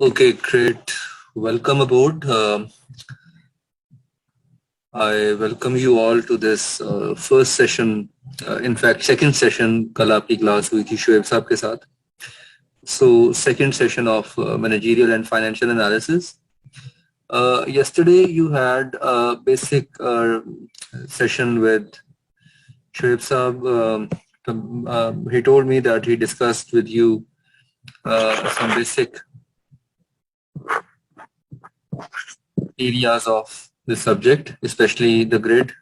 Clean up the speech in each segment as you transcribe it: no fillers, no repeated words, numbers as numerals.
Okay, great. Welcome aboard. I welcome you all to this first session. In fact, second session कल आपकी class हुई थी शोएब साहब के साथ. So, second session of managerial and financial analysis. Yesterday you had a basic session with Shoaib Saab. He told me that he discussed with you some basic areas of the subject, especially the grid.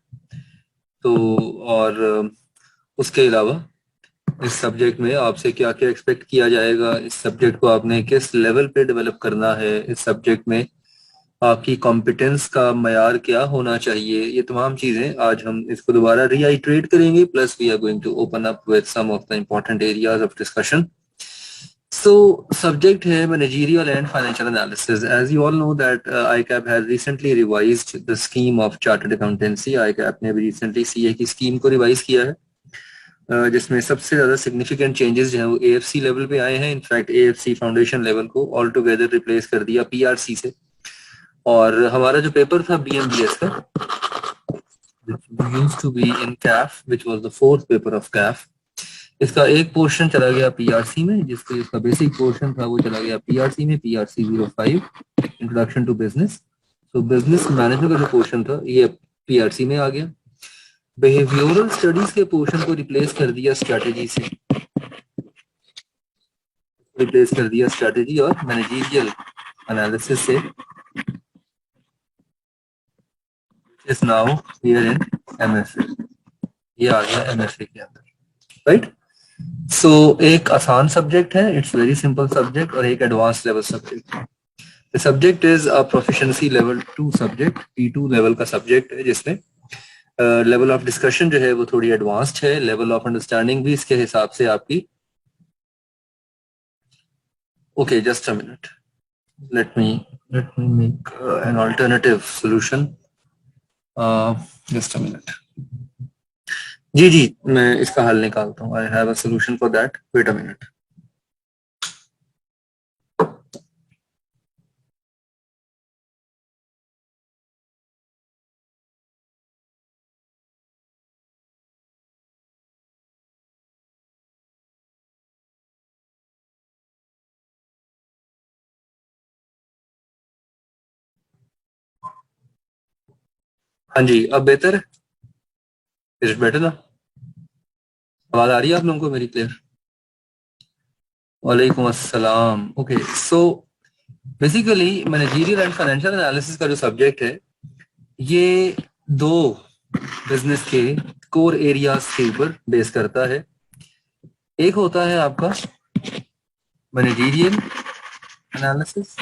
तो और उसके अलावा इस subject में आपसे क्या क्या expect किया जाएगा, इस सब्जेक्ट को आपने किस लेवल पे डेवलप करना है, इस सब्जेक्ट में आपकी कॉम्पिटेंस का मयार क्या होना चाहिए, ये तमाम चीजें आज हम इसको दोबारा रीआइट्रेट करेंगे. Plus we are going to open up with some of the important areas of discussion. So, subject है managerial and financial analysis. As you all know that ICAP has recently revised the scheme of chartered accountancy. ICAP ने भी recently CA की scheme को revise किया है, जिसमें सबसे ज्यादा सिग्निफिकेंट चेंजेस जो है वो AFC लेवल पे आए हैं. इनफैक्ट AFC फाउंडेशन लेवल को ऑल टुगेदर रिप्लेस कर दिया PRC से. और हमारा जो पेपर था BMBS का, used to be in CAF, which was the fourth paper of CAF, इसका एक पोर्शन चला गया PRC में, जिसके इसका बेसिक पोर्शन था वो चला गया PRC में, PRC 05 इंट्रोडक्शन टू बिजनेस. तो बिजनेस मैनेजमेंट का जो पोर्शन था ये PRC में आ गया. बिहेवियरल स्टडीज के पोर्शन को रिप्लेस कर दिया स्ट्रेटेजी से, और मैनेजरियल एनालिसिस से, is now here in MFA. ये आ गया MFA के अंदर, राइट. सो एक आसान सब्जेक्ट है, इट्स वेरी सिंपल सब्जेक्ट, और एक एडवांस लेवल सब्जेक्ट है. The subject is a proficiency level 2 subject, P2 level का सब्जेक्ट है, जिसमें लेवल ऑफ डिस्कशन जो है वो थोड़ी एडवांस्ड है, लेवल ऑफ अंडरस्टैंडिंग भी इसके हिसाब से आपकी. Okay, just a minute, let me make an alternative solution. Just a minute. जी जी, मैं इसका हल निकालता हूँ. I have a solution for that. Wait a minute. हाँ जी, अब बेहतर है. इज इट बेटर ना? आवाज आ रही है आप लोगों को मेरी क्लियर? वालेकुम अस्सलाम. Okay, so basically managerial and financial analysis का जो सब्जेक्ट है, ये दो बिजनेस के कोर एरियाज के ऊपर बेस करता है. एक होता है आपका मैनेजरियल एनालिसिस,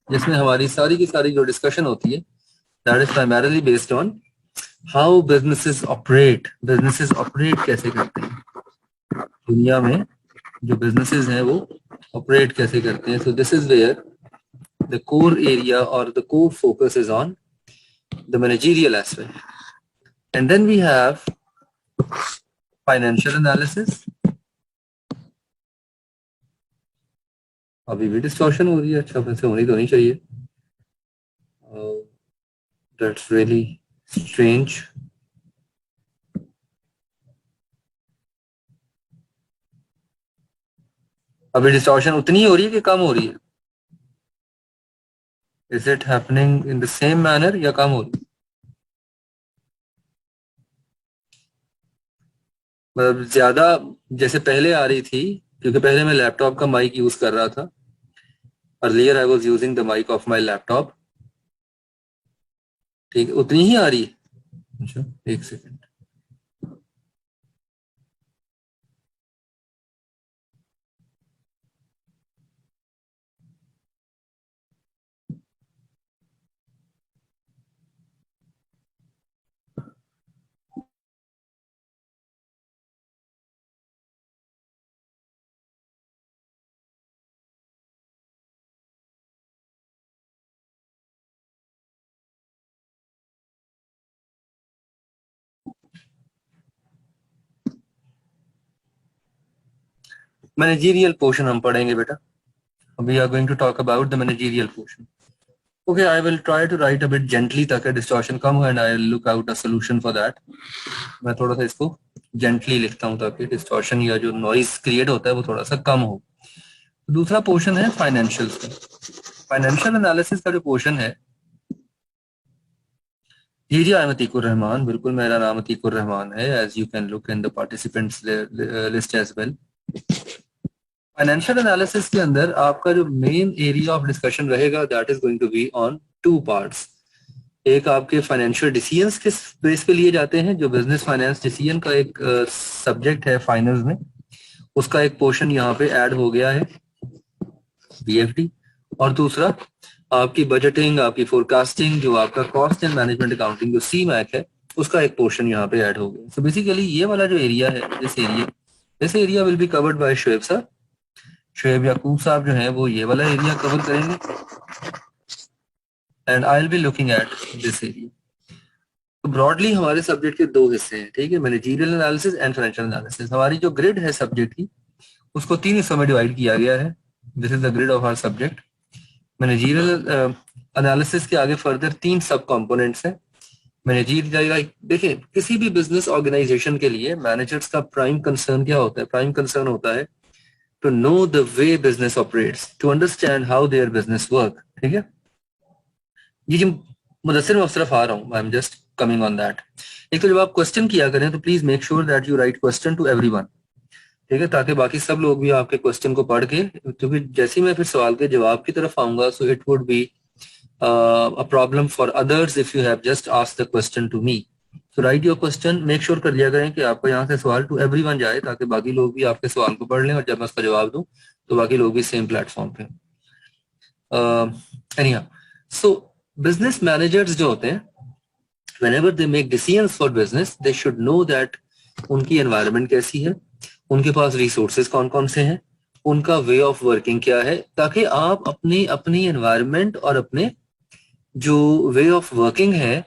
जिसमें हमारी सारी की सारी जो डिस्कशन होती है, that is primarily based on how businesses operate कैसे करते हैं दुनिया में. जो बिजनेसेस हैं वो ऑपरेट कैसे करते हैं. So this is where the core area और the core focus is on the managerial aspect. And then we have financial analysis. अभी भी डिस्टॉर्शन हो रही है? अच्छा, वैसे होनी तो नहीं चाहिए. That's really strange. अभी डिस्टॉर्शन उतनी ही हो रही है कि कम हो रही है? Is it happening in the same manner या कम हो रही है? मतलब ज्यादा जैसे पहले आ रही थी, क्योंकि पहले मैं लैपटॉप का माइक यूज कर रहा था. Earlier I was using the mic of my laptop. ठीक है, उतनी ही आ रही है. अच्छा, एक सेकंड. मैनेजरियल पोर्शन हम पढ़ेंगे बेटा. We are going to talk about the managerial portion. Okay, I will try to write a bit gently ताकि distortion कम हो, and I will look out a solution for that. मैं थोड़ा सा इसको gently लिखता हूँ ताकि distortion या जो noise create होता है वो थोड़ा सा कम हो. दूसरा पोर्शन है फाइनेंशियल्स का. फाइनेंशियल एनालिसिस का जो पोर्शन है, जी जी, आई एम अतीकुर रहमान. बिल्कुल मेरा नाम अतीकुर रहमान है, as you can look in the participants list as well. Financial analysis के अंदर आपका जो मेन एरिया ऑफ डिस्कशन रहेगा that is going to be on two parts. एक आपके फाइनेंशियल डिसीजंस किस बेस पे लिए जाते हैं, जो बिजनेस फाइनेंस डिसीजन का एक सब्जेक्ट है फाइनेंस में, उसका एक पोर्शन यहाँ पे ऐड हो गया है, बीएफडी. और दूसरा आपकी बजटिंग, आपकी फोरकास्टिंग, जो आपका कॉस्ट एंड मैनेजमेंट अकाउंटिंग जो सीमैक है, उसका एक पोर्शन यहाँ पे ऐड हो गया. सो बेसिकली ये वाला जो एरिया है, this area will be covered by Shoaib sir. Shoaib Yakub साहब जो हैं वो ये वाला एरिया कवर करेंगे, and I will be looking at this area. तो ब्रॉडली हमारे सब्जेक्ट के दो हिस्से हैं, ठीक है, managerial analysis and financial analysis. हमारी जो ग्रिड है सब्जेक्ट की, उसको 3 हिस्सों में डिवाइड किया गया है. This is the grid of our subject. Managerial analysis के आगे फर्दर 3 सब कंपोनेंट्स हैं. मैनेजरियल, देखिए किसी भी बिजनेस ऑर्गेनाइजेशन के लिए मैनेजर्स का प्राइम कंसर्न क्या होता है? प्राइम कंसर्न होता है to know the way business operates, to understand how their business work. ठीक है, ये जो मुदस्सिर में उस तरफ आ रहा हूँ, I am just coming on that. एक तो जब आप क्वेश्चन किया करें तो please make sure that you write question to everyone, ठीक है, ताकि बाकी सब लोग भी आपके क्वेश्चन को पढ़ के, क्योंकि जैसे ही मैं फिर सवाल के जवाब की तरफ आऊंगा, so it would be a problem for others if you have just asked the question to me. तो write your question, make sure कर लिया करें कि आपका यहाँ से सवाल टू एवरीवन जाए, ताकि बाकी लोग भी आपके सवाल को पढ़ लें, और जब मैं उसका जवाब दूं तो बाकी लोग भी सेम प्लेटफॉर्म पे. एनीहाउ, सो बिजनेस मैनेजर्स जो होते हैं, whenever they make decisions for business, they should know that उनकी एनवायरनमेंट कैसी है, उनके पास रिसोर्सेज कौन कौन से हैं, उनका वे ऑफ वर्किंग क्या है, ताकि आप अपनी एनवायरनमेंट और अपने जो वे ऑफ वर्किंग है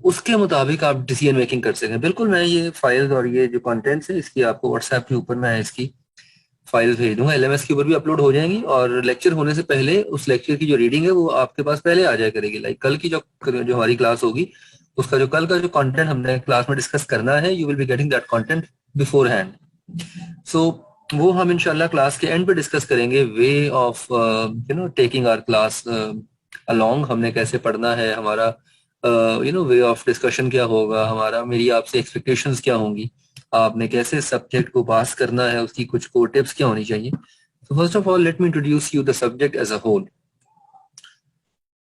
उसके मुताबिक आप डिसीजन मेकिंग कर सकें. बिल्कुल, मैं ये फाइल्स और ये जो कंटेंट्स है इसकी आपको व्हाट्सएप के ऊपर मैं इसकी फाइल भेज दूंगा, एलएमएस के ऊपर भी अपलोड हो जाएंगी, और लेक्चर होने से पहले उस लेक्चर की जो रीडिंग है वो आपके पास पहले आ जाया करेगी. लाइक कल की जो हमारी क्लास होगी, उसका जो कल का जो कंटेंट हमने क्लास में डिस्कस करना है, you will be getting that content beforehand. So वो हम इंशाल्लाह क्लास के एंड पे डिस्कस करेंगे, way of taking our class along, हमने कैसे पढ़ना है, हमारा वे ऑफ डिस्कशन क्या होगा, हमारा मेरी आपसे एक्सपेक्टेशंस क्या होंगी, आपने कैसे सब्जेक्ट को पास करना है, उसकी कुछ कोर टिप्स क्या होनी चाहिए. तो first of all let me introduce you the subject as a whole.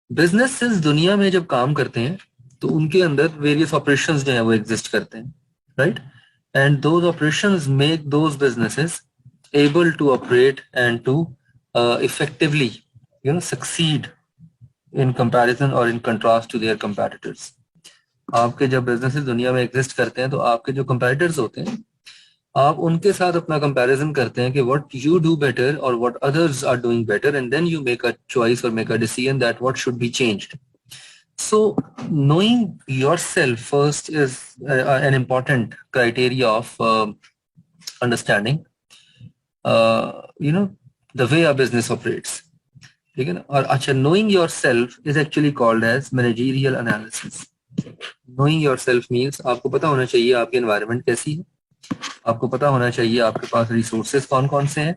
Businesses दुनिया में जब काम करते हैं तो उनके अंदर वेरियस ऑपरेशंस जो है वो एग्जिस्ट करते हैं, right, and those operations make those businesses able to operate and to effectively succeed in comparison or in contrast to their competitors. आपके जब बिजनेसेस दुनिया में एग्जिस्ट करते हैं तो आपके जो कंपेटिटर्स होते हैं, आप उनके साथ अपना कंपैरिजन करते हैं कि व्हाट यू डू बेटर और what others are doing better, and then you make a choice और make a decision that what should be changed. So knowing yourself first is an important criteria of understanding the way a business operates. ठीक है ना. और अच्छा, knowing yourself is actually called as managerial analysis. Knowing yourself means आपको पता होना चाहिए आपकी एनवायरनमेंट कैसी है, आपको पता होना चाहिए आपके पास रिसोर्सेज कौन कौन से हैं,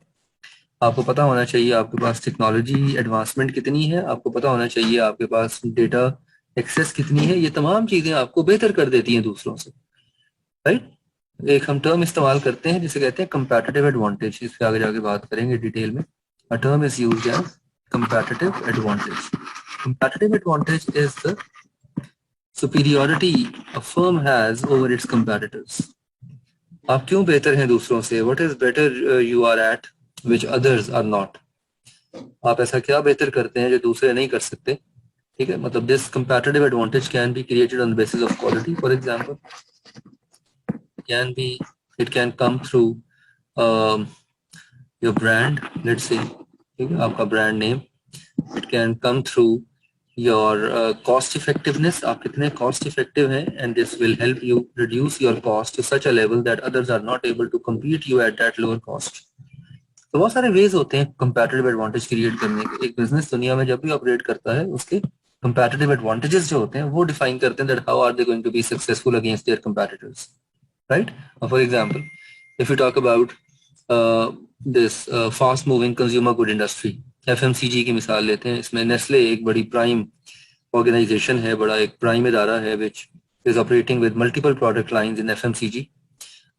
आपको पता होना चाहिए आपके पास टेक्नोलॉजी एडवांसमेंट कितनी है, आपको पता होना चाहिए आपके पास डेटा एक्सेस कितनी है. ये तमाम चीजें आपको बेहतर कर देती हैं दूसरों से, राइट. एक हम टर्म इस्तेमाल करते हैं जिसे कहते हैं कंपैटिटिव एडवांटेज. इसके आगे जाके बात करेंगे डिटेल में. A term is used as competitive advantage. Competitive advantage is the superiority a firm has over its competitors. आप क्यों बेहतर हैं दूसरों से? What is better you are at which others are not. आप ऐसा क्या बेहतर करते हैं जो दूसरे नहीं कर सकते, ठीक है. मतलब this competitive advantage can be created on the basis of quality. For example, it can come through your brand, let's say, ठीक है, आपका brand name. It can come through your cost effectiveness, आप कितने कॉस्ट इफेक्टिव हैं, and this will help you reduce your cost to such a level that others are not able to compete you at that lower cost. तो बहुत सारे veg होते हैं comparative advantage create करने के। एक बिजनेस दुनिया में जब भी ऑपरेट करता है उसके कंपैरेटिव एडवांटेजेस जो होते हैं वो डिफाइन करते हैं that how are they going to be successful against their competitors, right? For example, if you talk about this fast moving consumer good industry, FMCG की मिसाल लेते हैं। इसमें नेस्ले एक बड़ी प्राइम ऑर्गेनाइजेशन है, बड़ा एक प्राइम इदारा है which is operating with multiple product lines in FMCG.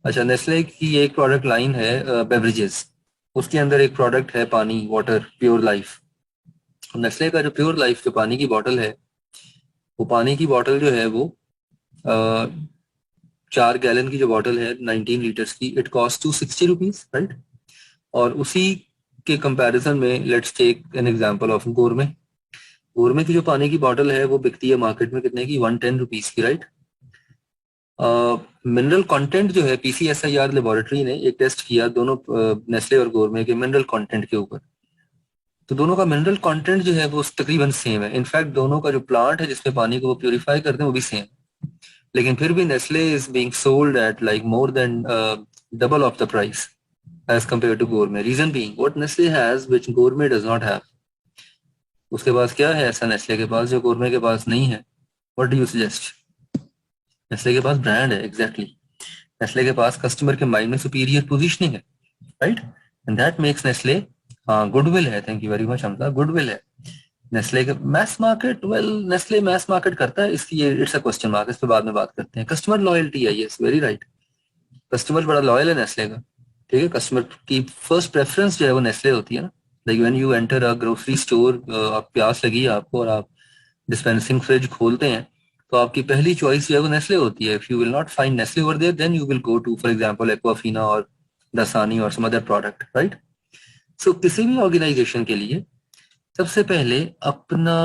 अच्छा, नेस्ले की एक प्रोडक्ट लाइन है बेवरेजेस, उसके अंदर एक प्रोडक्ट है पानी, वाटर, प्योर लाइफ। नेस्ले का जो प्योर लाइफ जो पानी की बोतल है, वो पानी की बोतल जो है वो 4 गैलन की जो बोतल है 19 लीटर्स की, इट कॉस्ट ₹260, राइट? और उसी के कंपैरिजन में let's take an example of Gourmet. Gourmet की जो पानी की बोतल है वो बिकती है मार्केट में कितने की? ₹110 की, राइट? मिनरल कंटेंट जो है, पीसीएसआईआर लेबोरेटरी ने एक टेस्ट किया दोनों नेस्ले और गोरमे के मिनरल कंटेंट के ऊपर। तो दोनों का मिनरल कंटेंट जो है वो तकरीबन सेम है। इनफैक्ट दोनों का जो प्लांट है जिसमें पानी को वो प्यूरिफाई करते हैं वो भी सेम, लेकिन फिर भी Nestle is being sold at like more than double of the price as compare to Gourmet. Reason being what Nestle has which Gourmet does not have. उसके पास क्या है ऐसा नेस्ले के पास जो गोरमे के पास नहीं है? What do you suggest? Nestle के पास ब्रांड है, एग्जैक्टली। नेस्ले के पास कस्टमर के माइंड में सुपीरियर पोजीशनिंग है, right? And that makes Nestle, हाँ, गुडविल है। Thank you very much Hamza, goodwill है नेस्ले के। Mass market, well Nestle mass market करता है, इसकी इट्स अ क्वेश्चन मार्क, इस पे बाद में बात करते हैं। कस्टमर लॉयल्टी है, यस वेरी राइट, कस्टमर बड़ा लॉयल है नेस्ले का, ठीक है? कस्टमर की फर्स्ट प्रेफरेंस जो है वो नेस्ले होती है ना। Like when you enter a grocery store, आप प्यास लगी है आपको और आप डिस्पेंसिंग फ्रिज खोलते हैं तो आपकी पहली चॉइस जो है वो नेस्ले होती है। If you will not find Nestle over there then you will go to for example Aquafina और दसानी और some other product, right? So किसी भी ऑर्गेनाइजेशन के लिए सबसे पहले अपना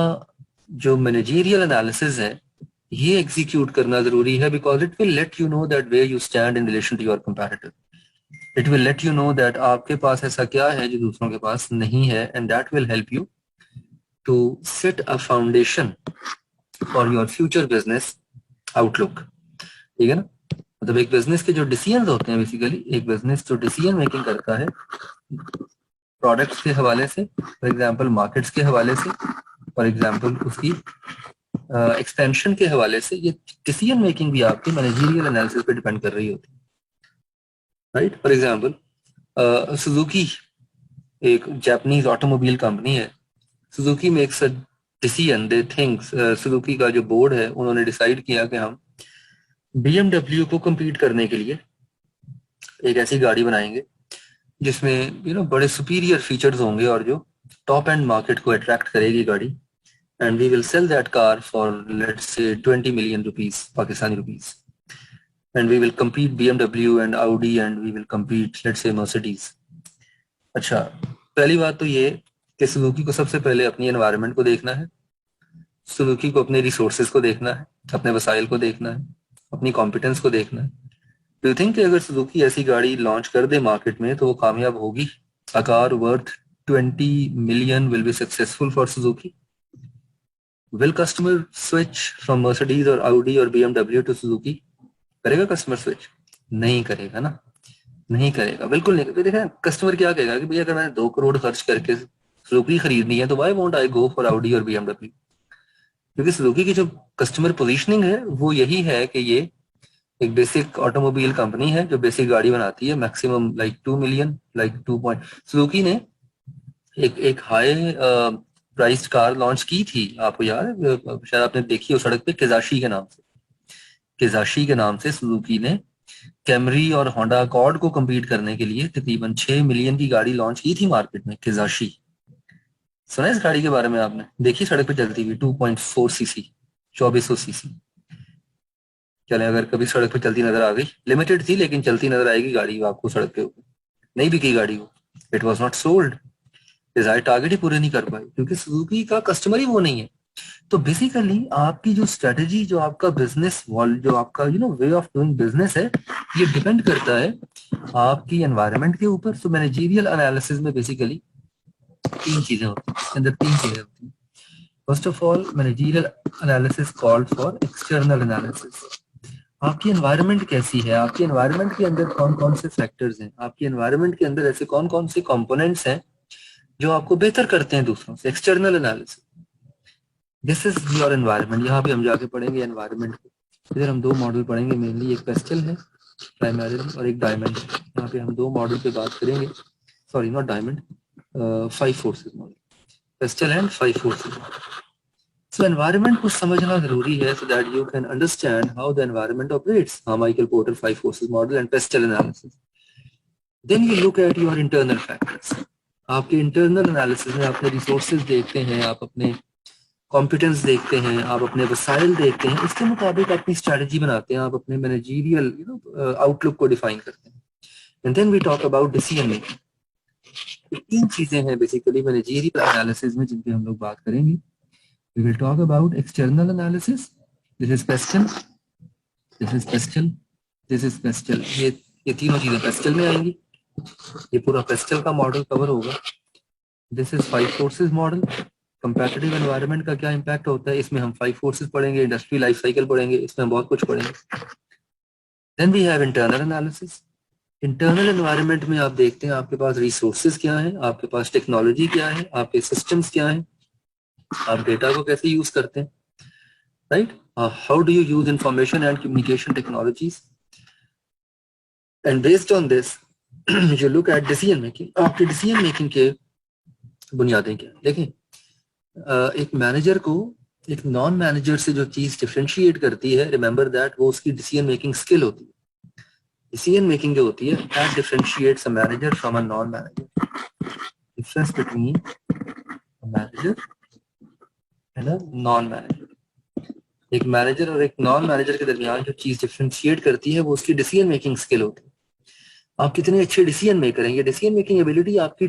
जो मैनेजरियल एनालिसिस है ये एग्जीक्यूट करना जरूरी है, because it will let you know that where you stand in relation to your comparator. It will let you know that आपके पास ऐसा क्या है जो दूसरों के पास नहीं है, and that will help you to set a foundation for your future business outlook, ठीक है ना? मतलब एक बिजनेस के जो डिसीजन होते हैं, बेसिकली एक बिजनेस जो डिसीजन मेकिंग करता है प्रोडक्ट्स के हवाले से, फॉर एग्जांपल मार्केट्स के हवाले से, फॉर एग्जांपल उसकी एक्सपेंशन के हवाले से, ये डिसीजन मेकिंग भी आपके मैनेजरियल एनालिसिस पे डिपेंड कर रही होती है, राइट? फॉर एग्जांपल सुजुकी एक जापानीज ऑटोमोबाइल कंपनी है। Suzuki makes a decision, they think, Suzuki का जो बोर्ड है उन्होंने डिसाइड किया कि हम BMW को compete करने के लिए एक ऐसी गाड़ी बनाएंगे जिसमें बड़े सुपीरियर फीचर्स होंगे और जो टॉप एंड मार्केट को अट्रैक्ट करेगी गाड़ी, and we will sell that car for let's say 20 million rupees, Pakistani rupees, and we will compete BMW and Audi and we will compete let's say Mercedes। अच्छा, पहली बात तो ये कि सुजुकी को सबसे पहले अपनी एनवायरनमेंट को देखना है, सुजुकी को अपने रिसोर्सेज को देखना है, अपने वसाइल को देखना है, अपनी कॉम्पिटेंस को देखना है। डू यू थिंक अगर सुजुकी ऐसी गाड़ी लॉन्च कर दे मार्केट में तो वो कामयाब होगी? A car worth 20 million will be successful for Suzuki? Will customer switch from Mercedes और Audi और BMW टू सुजुकी? करेगा कस्टमर स्विच? नहीं करेगा ना, नहीं करेगा, बिल्कुल नहीं करेगा। देखा, कस्टमर क्या कहेगा कि भैया अगर मैंने 2 करोड़ खर्च करके सुजुकी खरीदनी है तो why won't I go for Audi और BMW? क्योंकि सुजुकी की जो कस्टमर पोजीशनिंग है वो यही है कि ये एक बेसिक ऑटोमोबाइल कंपनी है जो बेसिक गाड़ी बनाती है, maximum like 2 million, like 2 point. Suzuki ने एक हाई प्राइस्ड कार लॉन्च की थी, आपको याद है? शायद आपने देखी हो सड़क पे, किजाशी के नाम से। किजाशी के नाम से सुजुकी ने कैमरी और होंडा अकॉर्ड को compete करने के लिए तकरीबन 6 मिलियन की गाड़ी लॉन्च की थी मार्केट में, किजाशी। सुना इस गाड़ी के बारे में आपने? देखी सड़क पे चलती हुई 2.4 सीसी, 2400 सीसी। चले, अगर कभी सड़क पे चलती नजर आ गई, लिमिटेड थी लेकिन चलती नजर आएगी गाड़ी आपको सड़क के ऊपर। नहीं बिकी गाड़ी वो, it was not sold, desire target ही पूरे नहीं कर पाए क्योंकि सुजुकी का कस्टमर ही वो नहीं है। तो बेसिकली आपकी जो स्ट्रेटेजी, जो आपका बिजनेस जो आपका वे ऑफ डूइंग बिजनेस है, ये डिपेंड करता है आपकी एनवायरनमेंट के ऊपर। सो मैनेजरियल एनालिसिस में बेसिकली 3 चीजें होती हैं, इसके अंदर 3 चीजें होती हैं। First of all, managerial analysis called for external analysis. आपकी एनवायरनमेंट कैसी है, आपकी एनवायरनमेंट के अंदर कौन कौन से फैक्टर्स हैं, आपकी एनवायरनमेंट के अंदर ऐसे कौन कौन से कंपोनेंट्स हैं जो आपको बेहतर करते हैं दूसरों से। External analysis, this is your environment. यहाँ पे हम जाके पढ़ेंगे एनवायरनमेंट को। इधर हम दो मॉडल पढ़ेंगे मेनली, एक पेस्टल है प्राइमरीली और एक डायमंड। यहाँ पे हम दो मॉडल पे बात करेंगे, sorry not diamond, 5 forces model, pastel and 5 forces. So environment को समझना जरूरी है so that you can understand how the environment operates. Michael Porter 5 forces model and pestle analysis. Then you look at your internal factors. आपके internal analysis में अपने resources देखते हैं, आप अपने कॉम्पिटेंस देखते हैं, आप अपने वसाइल देखते हैं, उसके मुताबिक अपनी स्ट्रैटेजी बनाते हैं, आप अपने मैनेजरियल आउटलुक को डिफाइन करते हैं। And then we talk about decision making. तीन चीजें हैं बेसिकली मैनेजरियल एनालिसिस में जिनकी हम लोग बात करेंगे। We will talk about external analysis. This is pestle, this is pestle, this is pestle. ये तीनों चीजें पेस्टल में आएंगी। ये पूरा पेस्टल का मॉडल कवर होगा। This is 5 forces model. Competitive environment का क्या इम्पैक्ट होता है, इसमें हम 5 फोर्सेस पढ़ेंगे, इंडस्ट्री लाइफ साइकिल पढ़ेंगे, इसमें हम बहुत कुछ पढ़ेंगे। Then we have internal analysis. Internal environment में आप देखते हैं आपके पास रिसोर्सेज क्या है, आपके पास टेक्नोलॉजी क्या है, आपके सिस्टम्स क्या है, आप डेटा को कैसे यूज करते हैं, right? How do you use information and communication technologies, and based on this you look at decision making. आपके डिसीजन मेकिंग के बुनियादें क्या है? देखें, एक मैनेजर को एक नॉन मैनेजर से जो चीज डिफरेंशिएट करती है, रिमेंबर दैट, वो उसकी डिसीजन मेकिंग स्किल होती है। डिसीजन मेकिंग जो होती है that differentiates a manager from a non manager. Difference between a manager and a non manager. एक मैनेजर और एक नॉन मैनेजर के दरमियान जो चीज डिफरेंशिएट करती है वो उसकी डिसीजन मेकिंग स्किल होती है। आप कितने अच्छे डिसीजन मेकर हैं, ये डिसीजन मेकिंग एबिलिटी आपकी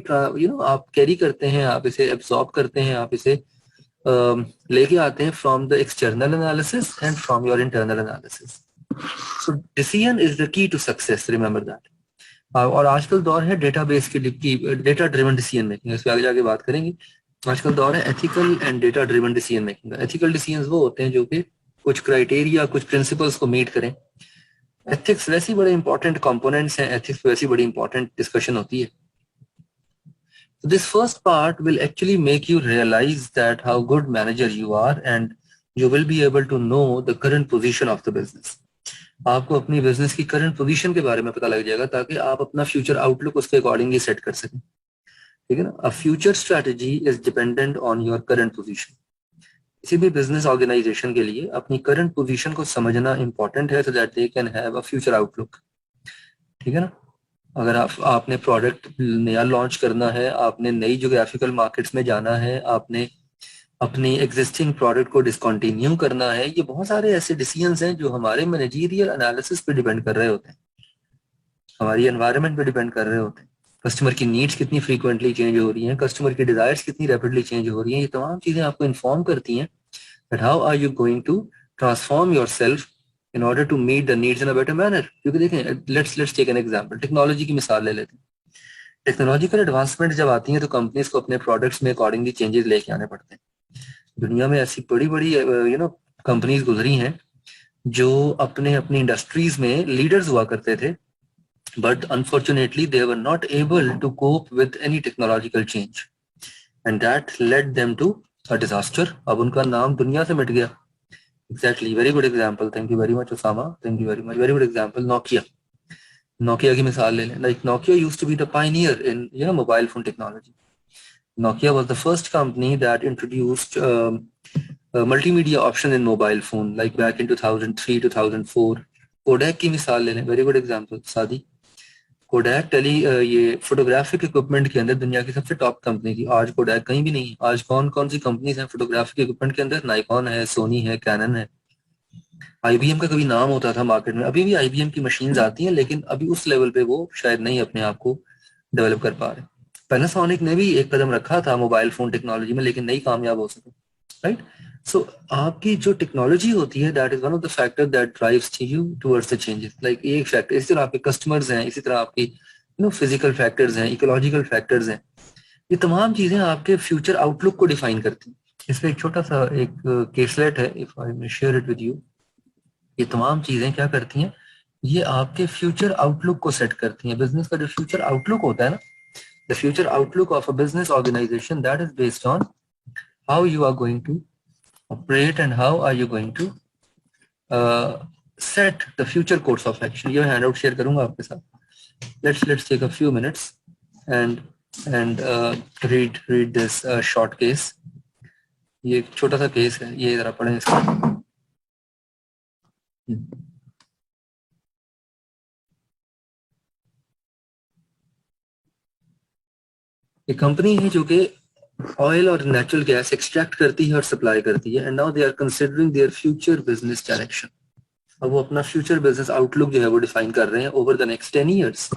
आप कैरी करते हैं, आप इसे एब्सॉर्ब करते हैं, आप इसे लेके आते हैं from the external analysis and from your internal analysis. So decision is the key to success, remember that. और आजकल दौर है डेटाबेस की, डेटा ड्रिवन डिसीजन मेकिंग, इस पे आगे जाके बात करेंगे। आजकल दौर है ethical and data driven decision making. Ethical decisions वो होते हैं जो कि कुछ क्राइटेरिया, कुछ प्रिंसिपल्स को मीट करें। एथिक्स वैसी बड़े इंपॉर्टेंट कंपोनेंट्स हैं, एथिक्स वैसी बड़ी इंपॉर्टेंट डिस्कशन होती है। So this first part will actually make you realize that how good manager you are and you will be able to know the current position of the business. आपको अपनी business की current position के बारे में पता लग जाएगा ताकि आप अपना फ्यूचर आउटलुक उसके अकॉर्डिंगली सेट कर सकें, ठीक है ना? A future strategy is dependent on your current position. किसी भी बिजनेस ऑर्गेनाइजेशन के लिए अपनी करंट पोजीशन को समझना इंपॉर्टेंट है, so that they can have a future outlook, ठीक है ना? अगर आपने प्रोडक्ट नया लॉन्च करना है, आपने नई जोग्राफिकल मार्केट्स में जाना है, आपने अपनी एग्जिस्टिंग प्रोडक्ट को डिसकंटिन्यू करना है, ये बहुत सारे ऐसे डिसीजंस हैं जो हमारे मैनेजरियल एनालिसिस पे डिपेंड कर रहे होते हैं, हमारी एनवायरनमेंट पे डिपेंड कर रहे होते हैं। कस्टमर की नीड्स कितनी फ्रीक्वेंटली चेंज हो रही हैं, कस्टमर की डिजायर्स कितनी रैपिडली चेंज हो रही हैं, ये तमाम चीजें आपको इन्फॉर्म करती हैं that how are you going to transform yourself in order to meet the needs in a better manner. क्योंकि देखें, let's take an example, technology की मिसाल ले लेते हैं। टेक्नोलॉजिकल एडवांसमेंट जब आती है तो कंपनीज को अपने प्रोडक्ट्स में अकॉर्डिंगली चेंजेस लेके आने पड़ते हैं। दुनिया में ऐसी बड़ी बड़ी कंपनीज गुजरी हैं जो अपने अपनी इंडस्ट्रीज में लीडर्स हुआ करते थे, but unfortunately they were not able to cope with any technological change and that led them to a disaster. अब उनका नाम दुनिया से मिट गया। Exactly, very good example. Thank you very much, Osama. Thank you very much. Very good example. Nokia. Nokia की मिसाल ले लें. Like Nokia used to be the pioneer in mobile phone technology. Nokia was the first company that introduced a multimedia option in mobile phone, like back in 2003, 2004. Kodak की मिसाल ले लें. Very good example. सादी. Kodak ये photographic equipment के अंदर दुनिया की सबसे टॉप कंपनी थी। आज Kodak कहीं भी नहीं है। आज कौन कौन सी कंपनीज हैं फोटोग्राफिक इक्विपमेंट के अंदर? नाइकॉन है, सोनी है, कैनन है। आईबीएम का कभी नाम होता था मार्केट में, अभी भी आईबीएम की मशीन्स आती हैं, लेकिन अभी उस लेवल पे वो शायद नहीं अपने आप को डेवलप कर पा रहे। पैनासोनिक ने भी एक कदम रखा था मोबाइल फोन टेक्नोलॉजी में, लेकिन नहीं कामयाब हो सके, राइट? सो आपकी जो टेक्नोलॉजी होती है that is one of the factor that drives you towards the changes. Like एक फैक्टर, इसी तरह आपके कस्टमर्स हैं, इसी तरह आपकी फिजिकल फैक्टर्स हैं, इकोलॉजिकल फैक्टर्स हैं। ये तमाम चीजें आपके फ्यूचर आउटलुक को डिफाइन करती हैं। इसमें एक छोटा सा एक केसलेट है, if I may share it with you. ये तमाम चीजें क्या करती हैं, ये आपके फ्यूचर आउटलुक को सेट करती हैं। बिजनेस का जो फ्यूचर आउटलुक होता है ना, the future outlook of a business organization, that is based on how you are going to operate and how are you going to set the future course of action. ये मैं hand out share करूंगा आपके साथ। let's take a few minutes and read this short case। ये एक छोटा सा case है, ये जरा पढ़ें इसका। एक कंपनी है जो कि ऑयल और नेचुरल गैस एक्सट्रैक्ट करती है और सप्लाई करती है, and now they are considering their future business direction. अब वो अपना फ्यूचर बिजनेस आउटलुक जो है वो डिफाइन कर रहे हैं over the next 10 years।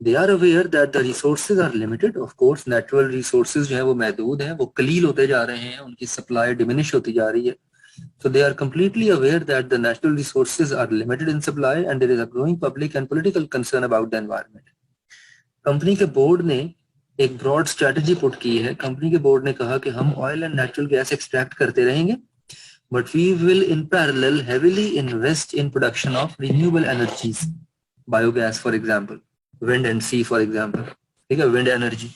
They are aware that the resources are limited. Of course, natural resources जो है वो महदूद हैं, वो कलील होते जा रहे हैं, उनकी सप्लाई डिमिनिश होती जा रही है। So they are completely aware that the natural resources are limited in supply and there is a growing public and political concern about the environment। Company के बोर्ड ने एक ब्रॉड स्ट्रेटजी पुट की है। Company के board ने कहा कि हम oil and natural gas extract करते रहेंगे, but we will in parallel heavily invest in production of renewable energies, biogas for example, wind and sea for example, ठीक है, wind energy।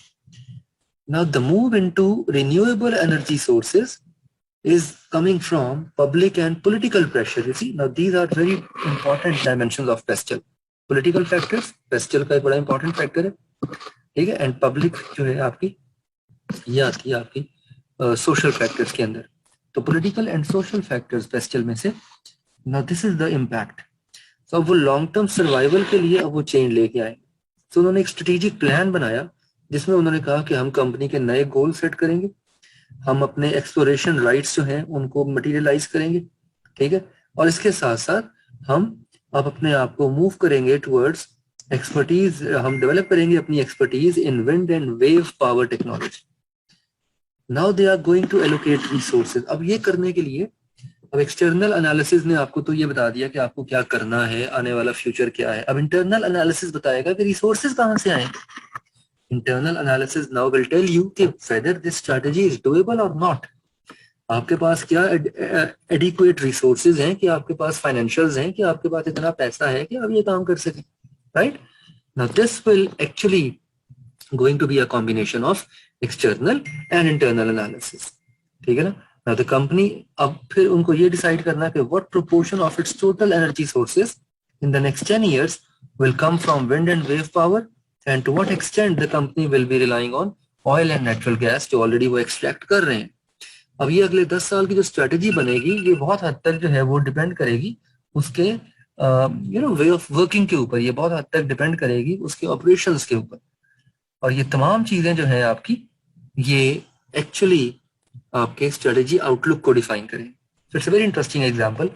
Now the move into renewable energy sources is coming from public and political pressure। You see, now these are very important dimensions of PESTEL। Political factors, PESTEL का एक बड़ा important factor है, ठीक है, and public जो है आपकी, ये आती है आपकी social factors के अंदर। तो political and social factors PESTEL में से, now this is the impact। तो अब वो लॉन्ग टर्म सर्वाइवल के लिए अब वो चेंज लेके आए। तो उन्होंने एक स्ट्रेटेजिक प्लान बनाया जिसमें उन्होंने कहा कि हम कंपनी के नए गोल सेट करेंगे, हम अपने एक्सप्लोरेशन राइट्स जो हैं उनको मटेरियलाइज करेंगे, ठीक है, और इसके साथ साथ हम अब अपने आप को मूव करेंगे टुवर्ड्स एक्सपर्टीज, हम डेवलप करेंगे अपनी expertise in wind and wave power technology. Now they are going to allocate resources. अब ये करने के लिए अब एक्सटर्नल एनालिसिस ने आपको तो ये बता दिया कि आपको क्या करना है, आने वाला फ्यूचर क्या है। अब इंटरनल एनालिसिस बताएगा कि रिसोर्सेज कहां से आएंगे। Internal analysis now will tell you कि whether this strategy is doable और नॉट। आपके पास क्या एडिक्वेट रिसोर्सेज हैं, कि आपके पास फाइनेंशियल्स हैं, कि आपके पास इतना पैसा है कि आप ये काम कर सकें, right. Now this will actually going to be a combination of external and internal analysis, ठीक है ना। Now the company, अब फिर उनको ये डिसाइड करना कि what proportion of its total energy sources in the next 10 years will come from wind and wave power and to what extent the company will be relying on oil and natural gas जो already वो extract कर रहे हैं। अब ये अगले 10 साल की जो स्ट्रेटेजी बनेगी ये बहुत हद तक जो है वो डिपेंड करेगी उसके वे ऑफ वर्किंग के ऊपर, ये बहुत हद तक डिपेंड करेगी उसके ऑपरेशंस के ऊपर। और ये तमाम चीजें जो है आपकी, ये एक्चुअली आपके स्ट्रेटेजी आउटलुक को डिफाइन करें। It's a very interesting example,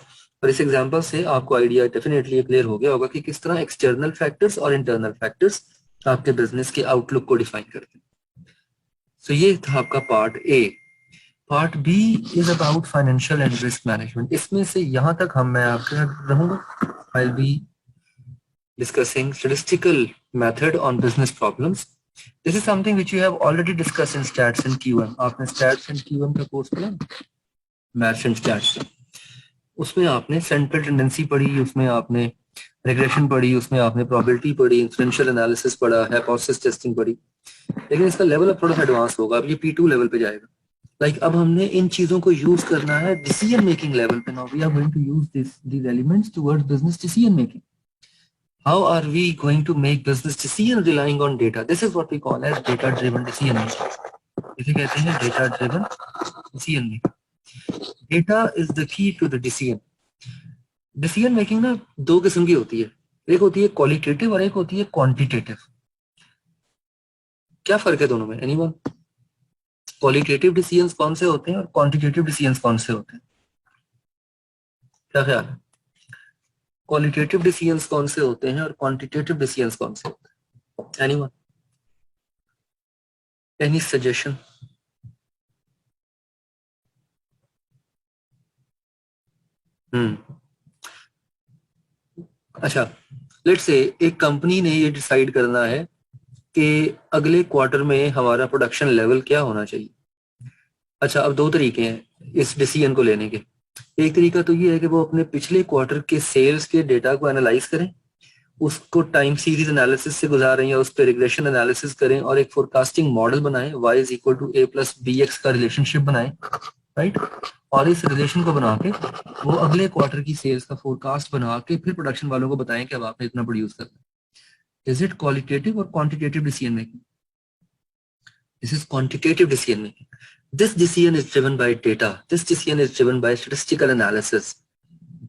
और इस एग्जांपल से आपको आइडिया डेफिनेटली क्लियर हो गया होगा कि किस तरह एक्सटर्नल फैक्टर्स और इंटरनल फैक्टर्स आपके बिजनेस के आउटलुक को डिफाइन करते हैं। सो ये था आपका part A. Part B is about financial and risk management. इसमें से यहां तक मैं आपके साथ रहूंगा। I will be discussing statistical method on business problems. This is something which you have already discussed in Stats and QM। आपने Stats and QM का कोर्स पढ़ा, मैथ्स एंड स्टैट्स। उसमें आपने सेंट्रल टेंडेंसी पढ़ी, उसमें आपने रिग्रेशन पढ़ी, उसमें आपने प्रोबेबिलिटी पढ़ी, इन्फ्रेंशियल एनालिसिस पढ़ा, हाइपोथेसिस टेस्टिंग पढ़ी। लेकिन इसका लेवल अब थोड़ा सा एडवांस होगा, अब ये P2 लेवल पे जाएगा। अब हमने इन चीजों को यूज करना है डिसीजन मेकिंग लेवल पे। Now we are going to use these elements towards business decision making। How are we going to make business decision relying on data? This is what we call as data driven decision making। इसे कहते हैं data driven decision making। Data is the key to the decision। Decision making ना दो किस्म की होती है, एक होती है क्वालिटेटिव और एक होती है क्वांटिटेटिव। क्या फर्क है दोनों में, एनीवन? क्वालिटेटिव डिसीजंस कौन से होते हैं और क्वांटिटेटिव डिसीजंस कौन से होते हैं, क्या ख्याल है? क्वालिटेटिव डिसीजंस कौन से होते हैं और क्वांटिटेटिव डिसीजंस कौन से होते हैं, एनीवन? Any suggestion? अच्छा, लेट्स से एक कंपनी ने ये डिसाइड करना है कि अगले क्वार्टर में हमारा प्रोडक्शन लेवल क्या होना चाहिए। अच्छा, अब दो तरीके हैं इस डिसीजन को लेने के। एक तरीका तो ये है कि वो अपने पिछले क्वार्टर के सेल्स के डेटा को एनालाइज करें, उसको टाइम सीरीज एनालिसिस से गुजारें या उस पर रिग्रेशन एनालिसिस करें और एक फोरकास्टिंग मॉडल बनाएं, y is equal to a plus bx का रिलेशनशिप बनाएं, राइट। और इस रिलेशन को बना के वो अगले क्वार्टर की सेल्स का फोरकास्ट बना के फिर प्रोडक्शन वालों को बताएं कि अब आपने इतना प्रोड्यूस करना है। इज इट क्वालिटेटिव और quantitative decision making? This is quantitative decision making. This decision is driven by data. This decision is driven by statistical analysis.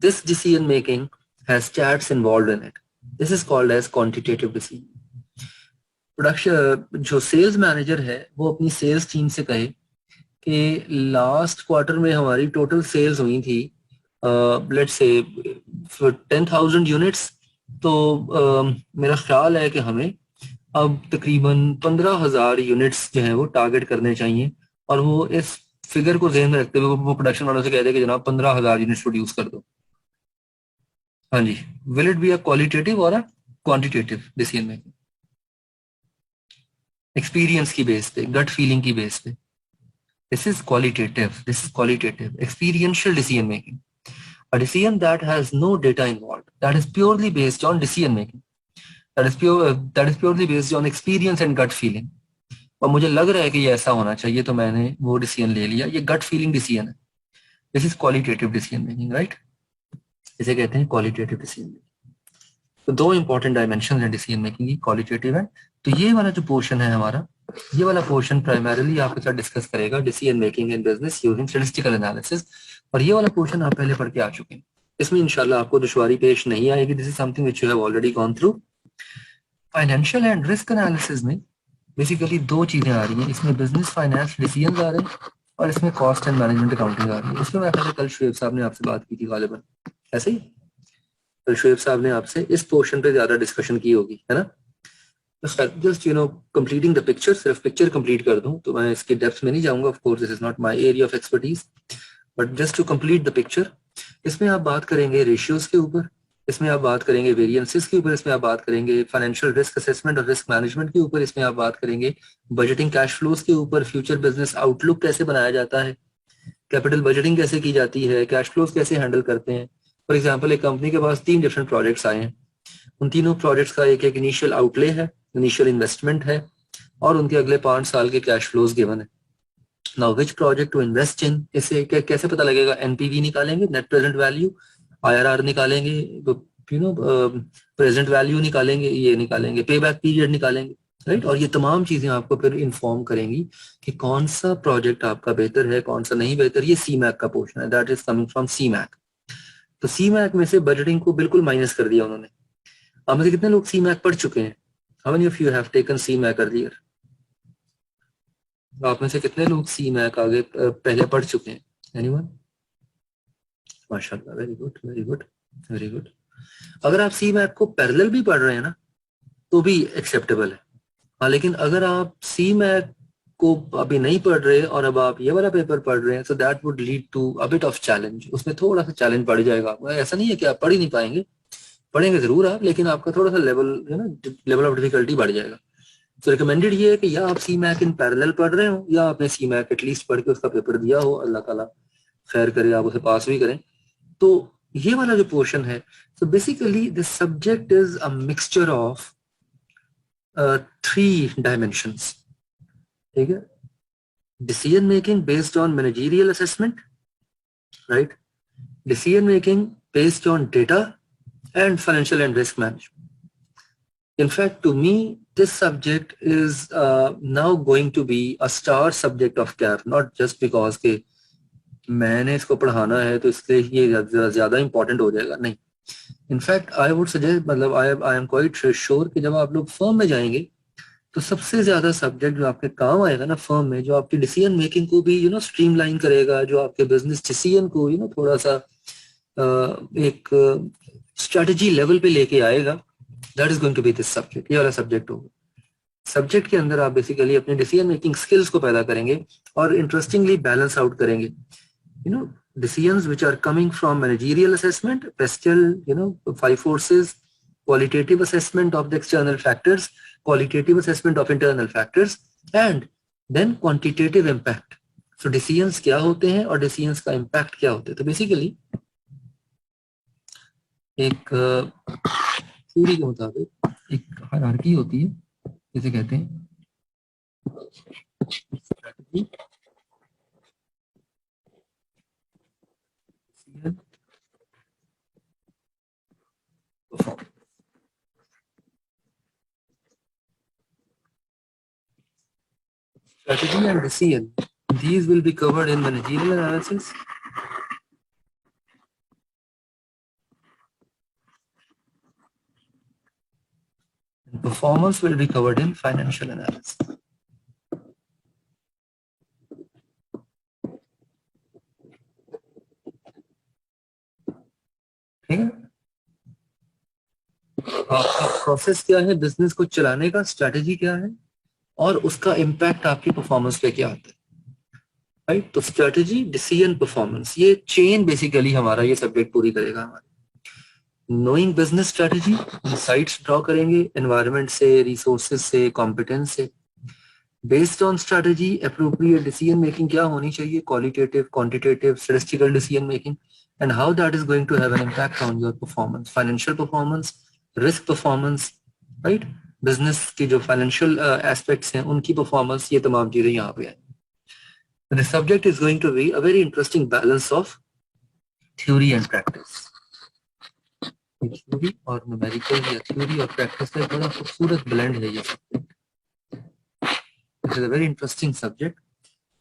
This decision making has stats involved in it. This is called as quantitative decision. Production जो sales manager है वो अपनी sales team से कहे कि last quarter में हमारी total sales हुई थी लेट्स से 10,000 यूनिट्स, तो मेरा ख्याल है कि हमें अब तकरीबन 15,000 यूनिट्स जो है वो टारगेट करने चाहिए, और वो इस फिगर को ध्यान में रखते हुए वो प्रोडक्शन वालों से कहते हैं कि जनाब 15,000 यूनिट्स प्रोड्यूस कर दो। हाँ जी, will it be a qualitative और a quantitative decision making? Experience की बेस पे, गट फीलिंग की बेस पे। This is qualitative experiential decision making, a decision that has no data involved, that is purely based on decision making, that is purely based on experience and gut feeling. और मुझे लग रहा है कि ये ऐसा होना चाहिए तो मैंने वो डिसीजन ले लिया, ये गट फीलिंग डिसीजन है। This is qualitative decision making, right. इसे कहते हैं क्वालिटेटिव डिसीजन मेकिंग। तो दो इंपॉर्टेंट डायमेंशन है डिसीजन मेकिंग की, क्वालिटेटिव है। तो ये वाला जो पोर्शन है हमारा, ये वाला पोर्शन प्राइमरीली आपके साथ डिस्कस करेगा decision making in business using statistical analysis, और ये वाला पोर्शन आप पहले पढ़ के आ चुके हैं। इसमें इंशाल्लाह आपको दुश्वारी पेश नहीं आएगी। This is something which you have already gone through. Financial and risk analysis में बेसिकली दो चीजें आ रही हैं, इसमें बिजनेस फाइनेंस डिसीजन आ रहे हैं और इसमें कॉस्ट एंड मैनेजमेंट अकाउंटिंग आ रही है। इसमें मैं कल शुएब साहब ने आपसे बात की थी गालिबन, ऐसे ही कल शुएब साहब ने आपसे इस पोर्शन पे ज्यादा डिस्कशन की होगी, है ना। जस्ट कंप्लीटिंग द पिक्चर, सिर्फ पिक्चर कंप्लीट कर दूं तो मैं इसकी डेप्थ में नहीं जाऊंगा, of course this is not my area of expertise, but just to complete the picture. इसमें आप बात करेंगे रेशियोज के ऊपर, इसमें आप बात करेंगे वेरिएंसेस के ऊपर, इसमें आप बात करेंगे फाइनेंशियल रिस्क असेसमेंट और रिस्क मैनेजमेंट के ऊपर, इसमें आप बात करेंगे बजटिंग कैश फ्लोज के ऊपर, फ्यूचर बिजनेस आउटलुक कैसे बनाया जाता है, कैपिटल बजटिंग कैसे की जाती है, कैश फ्लोज कैसे हैंडल करते हैं। फॉर एग्जाम्पल एक कंपनी के पास 3 डिफरेंट प्रोजेक्ट्स आए हैं, उन तीनों प्रोजेक्ट्स का एक एक इनिशियल आउटले है, इनिशियल इन्वेस्टमेंट है, और उनके अगले 5 साल के कैश फ्लोज गिवन है। Now which project to invest in, इससे कैसे पता लगेगा? एनपीवी निकालेंगे, नेट प्रेजेंट वैल्यू, आईआरआर निकालेंगे, प्रेजेंट वैल्यू निकालेंगे, ये निकालेंगे, पे बैक पीरियड निकालेंगे, राइट। और ये तमाम चीजें आपको फिर इन्फॉर्म करेंगी कि कौन सा प्रोजेक्ट आपका बेहतर है, कौन सा नहीं बेहतर। ये सीमैक का पोर्शन है, दैट इज कमिंग फ्रॉम सीमैक। तो सीमैक में से बजटिंग को बिल्कुल माइनस कर दिया उन्होंने। आप में से कितने लोग सीमैक पढ़ चुके हैं? How many of you have taken CMAC earlier? आप में से कितने लोग सीमैक आगे पहले पढ़ चुके हैं? एनीवन? माशाल्लाह, very good very good very good. अगर आप सीमैक को पैरेलल भी पढ़ रहे हैं ना तो भी एक्सेप्टेबल है। हाँ, लेकिन अगर आप सीमैक को अभी नहीं पढ़ रहे और अब आप ये वाला पेपर पढ़ रहे हैं, so that would lead to a bit of challenge। उसमें थोड़ा सा चैलेंज बढ़ जाएगा। ऐसा नहीं है कि आप पढ़ ही नहीं पाएंगे, पढ़ेंगे जरूर आप, लेकिन आपका थोड़ा सा लेवल ऑफ डिफिकल्टी बढ़ जाएगा। तो रिकमेंडेड ये है कि या आप सीमैक इन पैरेलल पढ़ रहे हो या आपने सीमैक एटलीस्ट पढ़ के उसका पेपर दिया हो, अल्लाह ताला खैर करे, आप उसे पास भी करें। तो ये वाला जो पोर्शन है, so basically the subject is a mixture of 3 dimensions, ठीक है। decision making based on managerial assessment, right, decision making based on data, and financial and risk management. In fact, to me this subject is now going to be a star subject of CAF, not just because के मैंने इसको पढ़ाना है तो इसलिए ये ज्यादा important हो जाएगा, नहीं। इनफैक्ट आई वुड सजेस्ट, मतलब आई एम क्वाइट श्योर कि जब आप लोग फर्म में जाएंगे तो सबसे ज्यादा सब्जेक्ट जो आपके काम आएगा ना फर्म में, जो आपकी डिसीजन मेकिंग को भी स्ट्रीमलाइन करेगा, जो आपके बिजनेस डिसीजन को थोड़ा सा एक स्ट्रेटजी लेवल पे लेके आएगा, that is going to be this subject. ये वाला सब्जेक्ट होगा। सब्जेक्ट के अंदर आप बेसिकली अपने डिसीजन मेकिंग स्किल्स को पैदा करेंगे और इंटरेस्टिंगली बैलेंस आउट करेंगे। Decisions which are coming from managerial assessment, PESTEL, 5 forces, qualitative assessment of the external factors, qualitative assessment of internal factors, and then quantitative impact तो decisions क्या होते हैं और डिसीजंस का इम्पैक्ट क्या होता है। तो बेसिकली एक थ्योरी के मुताबिक एक हायरार्की होती है, जिसे कहते हैं strategy, decision, performance. Strategy and decision, these will be covered in managerial analysis, and performance will be covered in financial analysis. ठीक है, आपका प्रोसेस क्या है बिजनेस को चलाने का, स्ट्रेटजी क्या है और उसका इम्पैक्ट आपकी परफॉर्मेंस पे क्या आता है, राइट। तो स्ट्रेटजी, डिसीजन, परफॉर्मेंस, ये चेन बेसिकली हमारा ये सब्जेक्ट पूरी करेगा। हमारा knowing business strategy, sites draw करेंगे एनवायरनमेंट से, रिसोर्सेज से, कॉम्पिटेंस से। Based on strategy appropriate decision making क्या होनी चाहिए, qualitative, quantitative, statistical decision making, and how that is going to have an impact on your performance, financial performance, risk performance, right. Business की जो financial aspects हैं उनकी performance, ये तमाम चीजें यहाँ पे हैं। The subject is going to be a very interesting balance of theory and practice. Theory और न्यूमेरिकल या थ्योरी और प्रैक्टिस का एक बड़ा खूबसूरत ब्लेंड है ये subject. It is a very interesting subject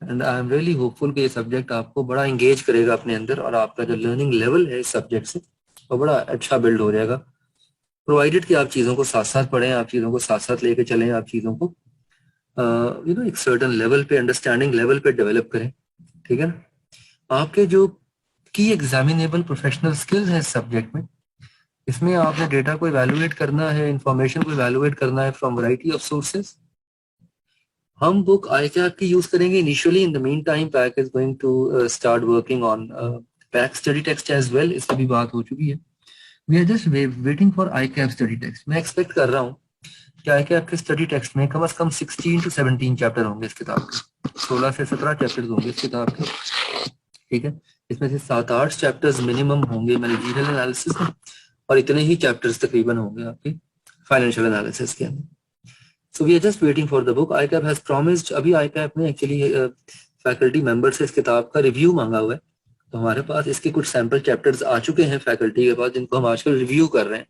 and I am really hopeful कि ये सब्जेक्ट आपको बड़ा एंगेज करेगा अपने अंदर, और आपका जो लर्निंग लेवल है इस सब्जेक्ट से वो बड़ा अच्छा बिल्ड हो जाएगा, प्रोवाइडेड कि आप चीज़ों को साथ साथ पढ़ें, आप चीज़ों को साथ साथ लेके चलें, आप चीज़ों को एक सर्टन लेवल पे, अंडरस्टैंडिंग लेवल पे डेवलप करें। ठीक है ना। आपके जो की एग्जामिनेबल प्रोफेशनल स्किल्स हैं इस सब्जेक्ट में, इसमें आपने डेटा को इवैल्यूएट करना है, इंफॉर्मेशन को इवैल्यूएट करना है फ्रॉम वैरायटी ऑफ सोर्सेज। हम बुक ICAP की यूज करेंगे initially, in the mean time PAC is going to start working on PAC study text as well, इससे भी बात हो चुकी है। We are just waiting for ICAP study text. मैं एक्सपेक्ट कर रहा हूँ कि ICAP के स्टडी टेक्स्ट में कम से कम 16 to 17 चैप्टर होंगे इस किताब के, 16 से 17 चैप्टर्स होंगे इस किताब के। ठीक है, इसमें से 7-8 चैप्टर्स मिनिमम होंगे मैनेजरियल एनालिसिस में, और इतने ही चैप्टर्स तकरीबन होंगे आपके फाइनेंशियल एनालिसिस के अंदर। So we are just waiting for the book. ICAP has promised, अभी ICAP ने एक्चुअली फैकल्टी मेंबर से इस किताब का रिव्यू मांगा हुआ है, तो हमारे पास इसके कुछ सैंपल चैप्टर्स आ चुके हैं फैकल्टी के पास, जिनको हम आजकल रिव्यू कर रहे हैं।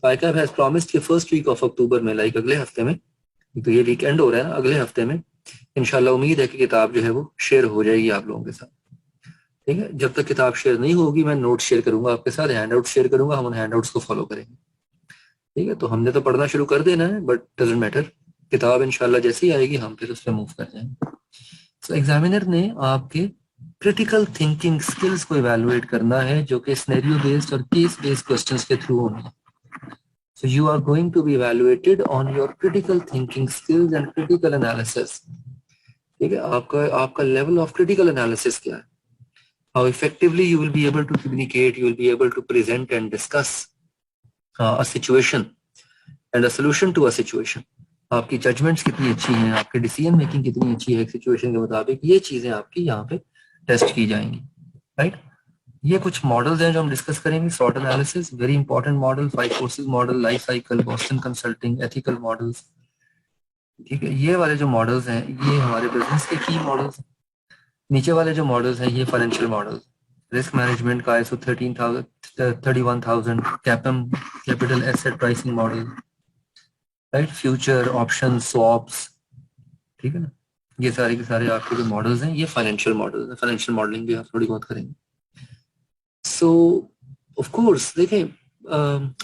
तो ICAP हैज प्रॉमिस्ड कि फर्स्ट वीक ऑफ अक्टूबर में, लाइक अगले हफ्ते में, तो ये वीकेंड हो रहा है ना, अगले हफ्ते में इंशाल्लाह उम्मीद है कि किताब जो है वो शेयर हो जाएगी आप लोगों के साथ। ठीक है, जब तक किताब शेयर नहीं होगी मैं नोट शेयर करूंगा आपके साथ, हैंडआउट शेयर करूंगा, हम उन हैंडआउट्स को फॉलो करेंगे। ठीक है, तो हमने तो पढ़ना शुरू कर देना है, बट डजंट मैटर, किताब इंशाल्लाह जैसी आएगी हम फिर उस पर मूव कर जाएंगे। सो एग्जामिनर ने आपके क्रिटिकल थिंकिंग स्किल्स को इवैल्यूएट करना है, जो कि सिनेरियो बेस्ड और केस बेस्ड क्वेश्चंस के थ्रू होंगे। So you are going to be evaluated on your critical thinking skills and critical analysis. ठीक है, आपका level of critical analysis क्या है, how effectively you will be able to communicate, you will be able to present and discuss a situation and a solution to a situation. आपकी judgements कितनी अच्छी हैं, आपकी डिसीजन मेकिंग कितनी अच्छी है एक सिचुएशन के मुताबिक, ये चीजें आपकी यहाँ पे टेस्ट की जाएंगी, राइट। ये कुछ मॉडल्स हैं जो हम डिस्कस करेंगे। SWOT analysis, very important model, 5 forces model, life cycle, Boston consulting, ethical models. ठीक है, ये वाले जो मॉडल्स हैं ये हमारे बिजनेस के की मॉडल्स हैं। नीचे वाले जो मॉडल्स हैं ये फाइनेंशियल मॉडल्स, रिस्क मैनेजमेंट का ISO 31,000, कैपम, capital asset pricing model, right, future option swaps. ठीक है ना, ये सारे के सारे आपके जो मॉडल्स हैं ये फाइनेंशियल मॉडल्स हैं। फाइनेंशियल मॉडलिंग भी आप थोड़ी बहुत करेंगे। सो ऑफ कोर्स देखें,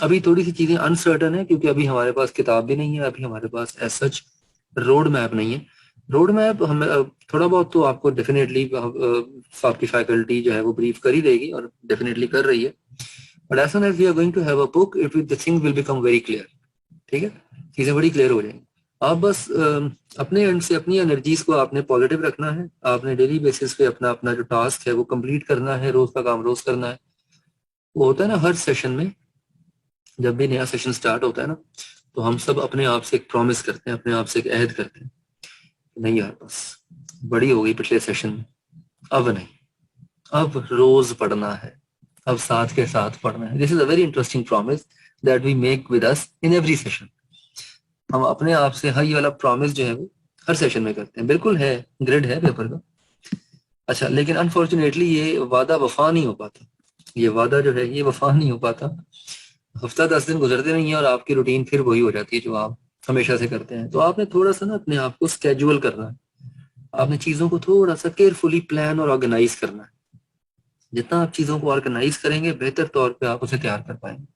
अभी थोड़ी सी चीजें अनसर्टन है, क्योंकि अभी हमारे पास किताब भी नहीं है, अभी हमारे पास एज सच रोड मैप नहीं है। रोड मैप हमें थोड़ा बहुत तो आपको डेफिनेटली आपकी फैकल्टी जो है वो ब्रीफ कर ही देगी, और डेफिनेटली कर रही है, but as soon as we are going to have a book, it the thing will become very clear. ठीक है, चीजें बड़ी क्लियर हो जाएंगी। आप बस अपने एंड से अपनी एनर्जीज को आपने पॉजिटिव रखना है, आपने डेली बेसिस पे अपना अपना जो टास्क है वो कंप्लीट करना है, रोज का काम रोज करना है। वो होता है ना, हर सेशन में जब भी नया सेशन स्टार्ट होता है ना, तो हम सब अपने आप से एक प्रॉमिस करते हैं, अपने आप से एक अहद करते हैं, नहीं यार बस बड़ी हो गई पिछले सेशन में, अब नहीं, अब रोज पढ़ना है, अब साथ के साथ पढ़ना है। This is a very interesting promise that we make with us in every session. हम अपने आप से हर ये वाला प्रॉमिस जो है वो हर सेशन में करते हैं। बिल्कुल है, ग्रिड है पेपर का। अच्छा, लेकिन अनफॉर्चुनेटली ये वादा वफा नहीं हो पाता। ये वादा जो है ये वफा नहीं हो पाता। हफ्ता 10 दिन गुजरते नहीं है और आपकी रूटीन फिर वही हो जाती है जो आप हमेशा से करते हैं। तो आपने थोड़ा सा ना अपने आप को स्केड्यूल करना है। आपने चीजों को थोड़ा सा केयरफुली प्लान और ऑर्गेनाइज करना है। जितना आप चीजों को ऑर्गेनाइज करेंगे बेहतर तौर पे आप उसे तैयार कर पाएंगे।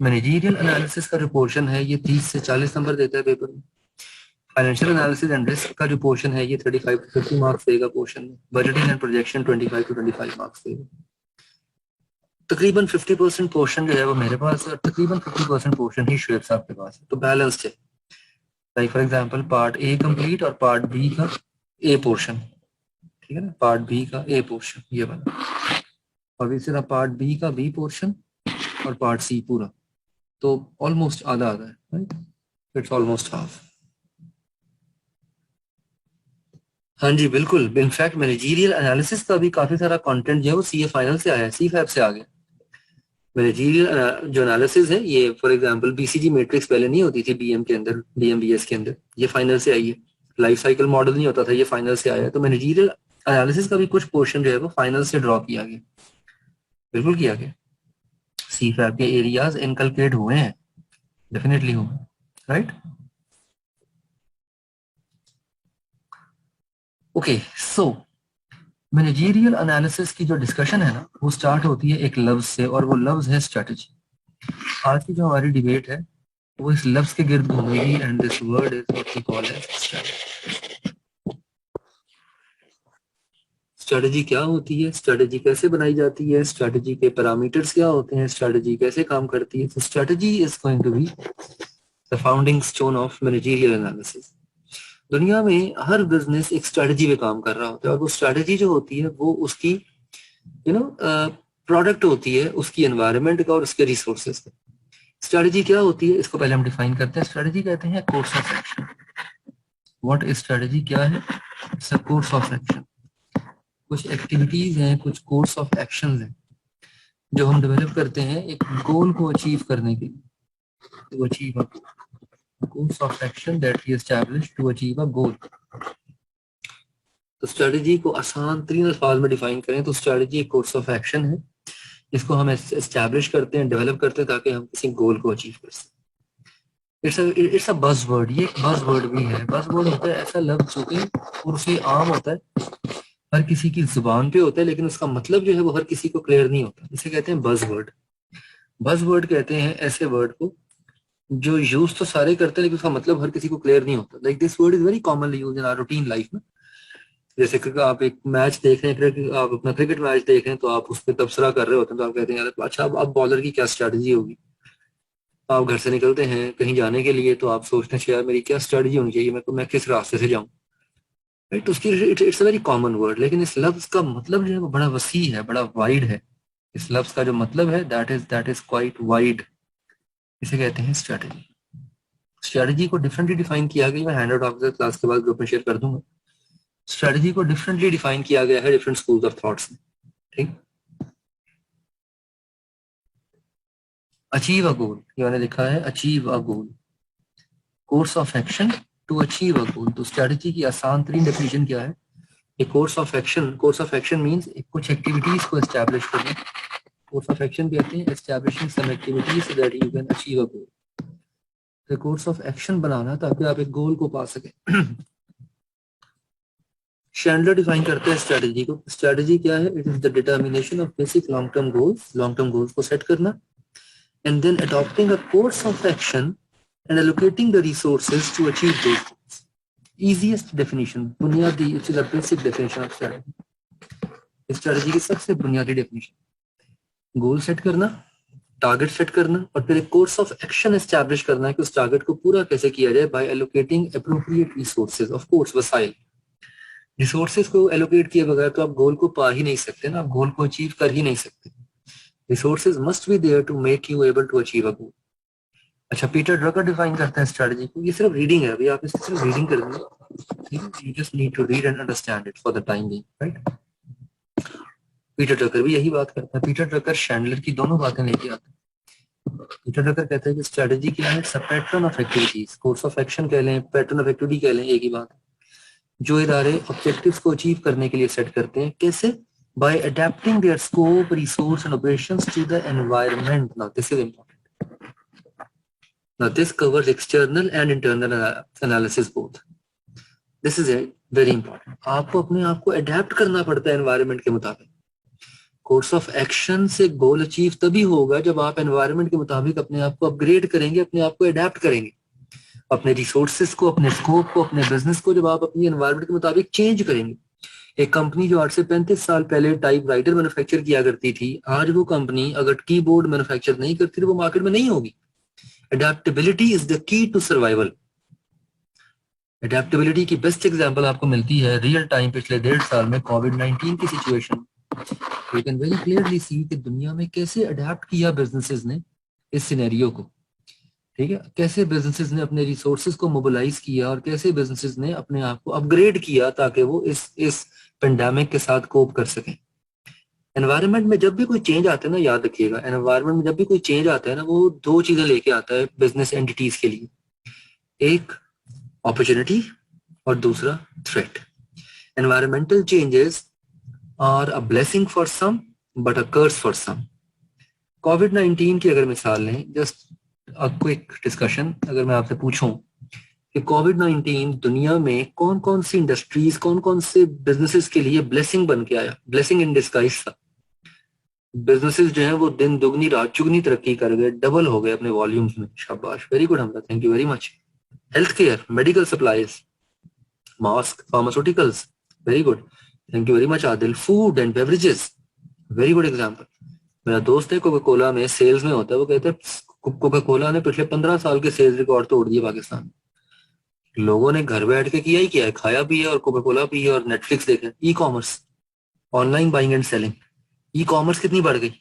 मैनेजरियल एनालिसिस का जो पोर्शन है ये 30 से 40 नंबर देता है पेपर में। फाइनेंशियल एनालिसिस एंड रिस्क का जो पोर्शन है ये 35 टू 50 मार्क्स देगा पोर्शन में। Budgeting and projection 25 to 25 marks देगा। तकरीबन 50% पोर्शन जो है वो मेरे पास है और तकरीबन 50% पोर्शन ही शुएब साहब के पास है। तो बैलेंस्ड है। Like for example part A complete और पार्ट बी का ए पोर्शन, ठीक है ना, पार्ट बी का ए पोर्शन ये वाला, और इसी तरह पार्ट बी का बी पोर्शन और पार्ट सी पूरा। तो ऑलमोस्ट आधा आधा है, राइट, इट्स ऑलमोस्ट हाफ। हाँ जी बिल्कुल। इनफैक्ट मैनेजरियल एनालिसिस का भी काफी सारा कंटेंट जो है वो सीए फाइनल से आया है, सी फैब से आ गया। मैनेजरियल जो एनालिसिस है ये फॉर एग्जांपल बीसीजी मैट्रिक्स पहले नहीं होती थी बीएम के अंदर, बीएमबीएस के अंदर, ये फाइनल से आई है। लाइफ साइकिल मॉडल नहीं होता था, ये फाइनल से आया है। तो मैनेजरियल एनालिसिस का भी कुछ पोर्शन जो है वो फाइनल से ड्रॉ किया गया, बिल्कुल किया गया। सी फैब के एरियाज इनकलकेट हुए हैं, डेफिनेटली हुए, राइट। ओके, सो मैनेजरियल एनालिसिस की जो डिस्कशन है ना वो स्टार्ट होती है एक लफ्ज से, और वो लफ्ज है स्ट्रेटजी। आज की जो हमारी डिबेट है वो इस लफ्ज के गिर्द घूमेगी, and this word is what we call as strategy. Strategy क्या होती है, स्ट्रेटजी कैसे बनाई जाती है, स्ट्रेटजी के पैरामीटर्स क्या होते हैं, स्ट्रेटजी कैसे काम करती है। तो strategy is going to be the founding stone of managerial analysis. दुनिया में हर बिजनेस एक स्ट्रेटजी पे काम कर रहा होता है, और वो स्ट्रेटजी जो होती है वो उसकी प्रोडक्ट होती है, उसकी एनवायरनमेंट का और उसके रिसोर्सेज का। स्ट्रेटजी क्या होती है इसको पहले हम डिफाइन करते हैं। स्ट्रेटजी कहते हैं course of action. What is strategy, क्या है? It's a course of action. कुछ एक्टिविटीज हैं, कुछ कोर्स ऑफ एक्शन हैं जो हम डेवलप करते हैं एक गोल को अचीव करने के लिए, to achieve a course of action that we establish to achieve a goal. तो स्ट्रेटजी को आसान तरीन अल्फाज में डिफाइन करें तो स्ट्रेटजी एक कोर्स ऑफ एक्शन है जिसको हम एस्टैब्लिश करते हैं, डेवलप करते हैं ताकि हम किसी गोल को अचीव कर सकें। It's a buzz word. ये एक बज़ वर्ड भी है। बज़ वर्ड होता है ऐसा लफ्ज जो कि उर्फ़ी आम होता है, हर किसी की जुबान पे होता है, लेकिन उसका मतलब जो है वो हर किसी को क्लियर नहीं होता। इसे कहते हैं बज़ वर्ड। बज़ वर्ड कहते हैं ऐसे वर्ड को जो यूज तो सारे करते हैं लेकिन उसका मतलब हर किसी को क्लियर नहीं होता। Like this word is very commonly use in our routine life में। जैसे कि आप एक मैच देख रहे हैं, आप अपना क्रिकेट मैच देख रहे हैं, तो आप उस पर तबसरा कर रहे होते हैं, तो आप कहते हैं यार अच्छा अब बॉलर की क्या स्ट्रेटजी होगी। आप घर से निकलते हैं कहीं जाने के लिए तो आप सोचते हैं यार मेरी क्या स्ट्रेटजी होनी चाहिए, मैं किस रास्ते से जाऊं, राइट। तो उसकी it's a very common word, लेकिन इस लफ्ज का मतलब जो है वो बड़ा वसी है, बड़ा वाइड है। इस लफ्ज का जो मतलब है दैट इज क्वाइट वाइड। इसे कहते हैं स्ट्रेटजी। स्ट्रेटजी को डिफरेंटली डिफाइन किया गया, मैं हैंड आउट ऑफ क्लास के बाद ग्रुप में शेयर कर दूंगा। स्ट्रेटजी को डिफरेंटली डिफाइन किया गया है डिफरेंट स्कूल्स ऑफ थॉट्स में, ठीक। अचीव अ गोल, ये मैंने लिखा है achieve a goal, course of action to achieve a goal. तो स्ट्रेटजी की आसान तरीन डेफिनेशन क्या है? A course of action, course of action means कुछ एक्टिविटीज को एस्टैब्लिश करना। कोर्स ऑफ एक्शन कहते हैं establishing some activities so that you can achieve a goal. तो कोर्स ऑफ एक्शन बनाना ताकि आप एक गोल को पा सकें। शैंडलर डिफाइन करते हैं स्ट्रेटजी को। स्ट्रेटजी क्या है? It is the determination of basic long term goals, long term goals को सेट करना, and then adopting a course of action and allocating the resources to achieve those goals. Easiest definition, बुनियादी, it's the basic definition of strategy. Strategy की सबसे बुनियादी definition, goal set करना, target set करना, और फिर एक कोर्स ऑफ एक्शन एस्टैब्लिश करना है कि उस टारगेट को पूरा कैसे किया जाए by allocating appropriate resources. Of course वसाइल, रिसोर्सेज को एलोकेट किए बगैर तो आप गोल को पा ही नहीं सकते ना, आप गोल को अचीव कर ही नहीं सकते। Resources must be there to make you able to achieve a goal. अच्छा, पीटर ड्रकर डिफाइन करता है स्ट्रेटजी को। ये सिर्फ रीडिंग है, अभी आप इसकी सिर्फ रीडिंग करेंगे, ठीक है। You just need to read and understand it for the time being, right. Peter Drucker भी यही बात करता है। पीटर ड्रकर शैंडलर की दोनों बातें लेके आता है। पीटर ड्रकर कहता है कि स्ट्रेटेजी क्या है, pattern of activities, course of action कह लें, पैटर्न ऑफ एक्टिविटी कह लें, एक ही बात है, जो इदारे ऑब्जेक्टिव्स को अचीव करने के लिए सेट करते हैं। कैसे? By adapting their scope, resource and operations to the environment. Now this is important. Now this covers external and internal analysis both. This is very important. आपको अपने आप को अडेप्ट करना पड़ता है एनवायरनमेंट के मुताबिक। कोर्स ऑफ एक्शन से गोल अचीव तभी होगा जब आप एनवायरनमेंट के मुताबिक अपने आप को अपग्रेड करेंगे, अपने आप को अडेप्ट करेंगे, अपने रिसोर्सेज को, अपने स्कोप को, अपने बिजनेस को जब आप अपनी एनवायरनमेंट के मुताबिक चेंज करेंगे। एक कंपनी जो आज से 35 साल पहले टाइपराइटर मैन्युफैक्चर किया करती थी, आज वो कंपनी अगर कीबोर्ड मैन्युफैक्चर नहीं करती तो वो मार्केट में नहीं होगी। Adaptability is the key to survival. Adaptability की बेस्ट एग्जांपल आपको मिलती है रियल टाइम पिछले 1.5 साल में कोविड-19 की situation. You can very clearly see कि दुनिया में कैसे अडेप्ट किया बिजनेसेस ने इस सिनेरियो को। ठीक है, कैसे बिजनेसेस ने अपने रिसोर्सेज को मोबिलाइज किया और कैसे बिजनेसेस ने अपने आप को अपग्रेड किया ताकि वो इस पेंडेमिक के साथ कोप कर सकें। एनवायरनमेंट में जब भी कोई चेंज आता है ना, याद रखिएगा, एनवायरनमेंट में जब भी कोई चेंज आता है ना, वो दो चीजें लेके आता है बिजनेस एंटिटीज के लिए, एक अपॉर्चुनिटी और दूसरा threat. Environmental changes are a blessing for some but a curse for some. कोविड-19 की अगर मिसाल लें, जस्ट अ क्विक डिस्कशन, अगर मैं आपसे पूछूं कि कोविड-19 दुनिया में कौन कौन सी इंडस्ट्रीज, कौन कौन से बिजनेसेस के लिए ब्लेसिंग बन के आया, ब्लेसिंग इन डिस्गाइज था। बिजनेसेस जो है वो दिन दुगनी रात चुगनी तरक्की कर गए, डबल हो गए अपने वॉल्यूम्स में। शाबाश, very good Hamda, thank you very much. Health care, medical supplies, mask, pharmaceuticals, very good, thank you very much Adil. Food and beverages, very good example. मेरा दोस्त है कोका कोला में सेल्स में होता है, वो कहते हैं कोका कोला ने पिछले 15 साल के सेल्स रिकॉर्ड तोड़ दिए पाकिस्तान में। लोगों ने घर बैठ के किया ही किया है, खाया भी है और कोका कोला भी है और नेटफ्लिक्स देखा। E commerce, online buying and selling, e commerce कितनी बढ़ गई।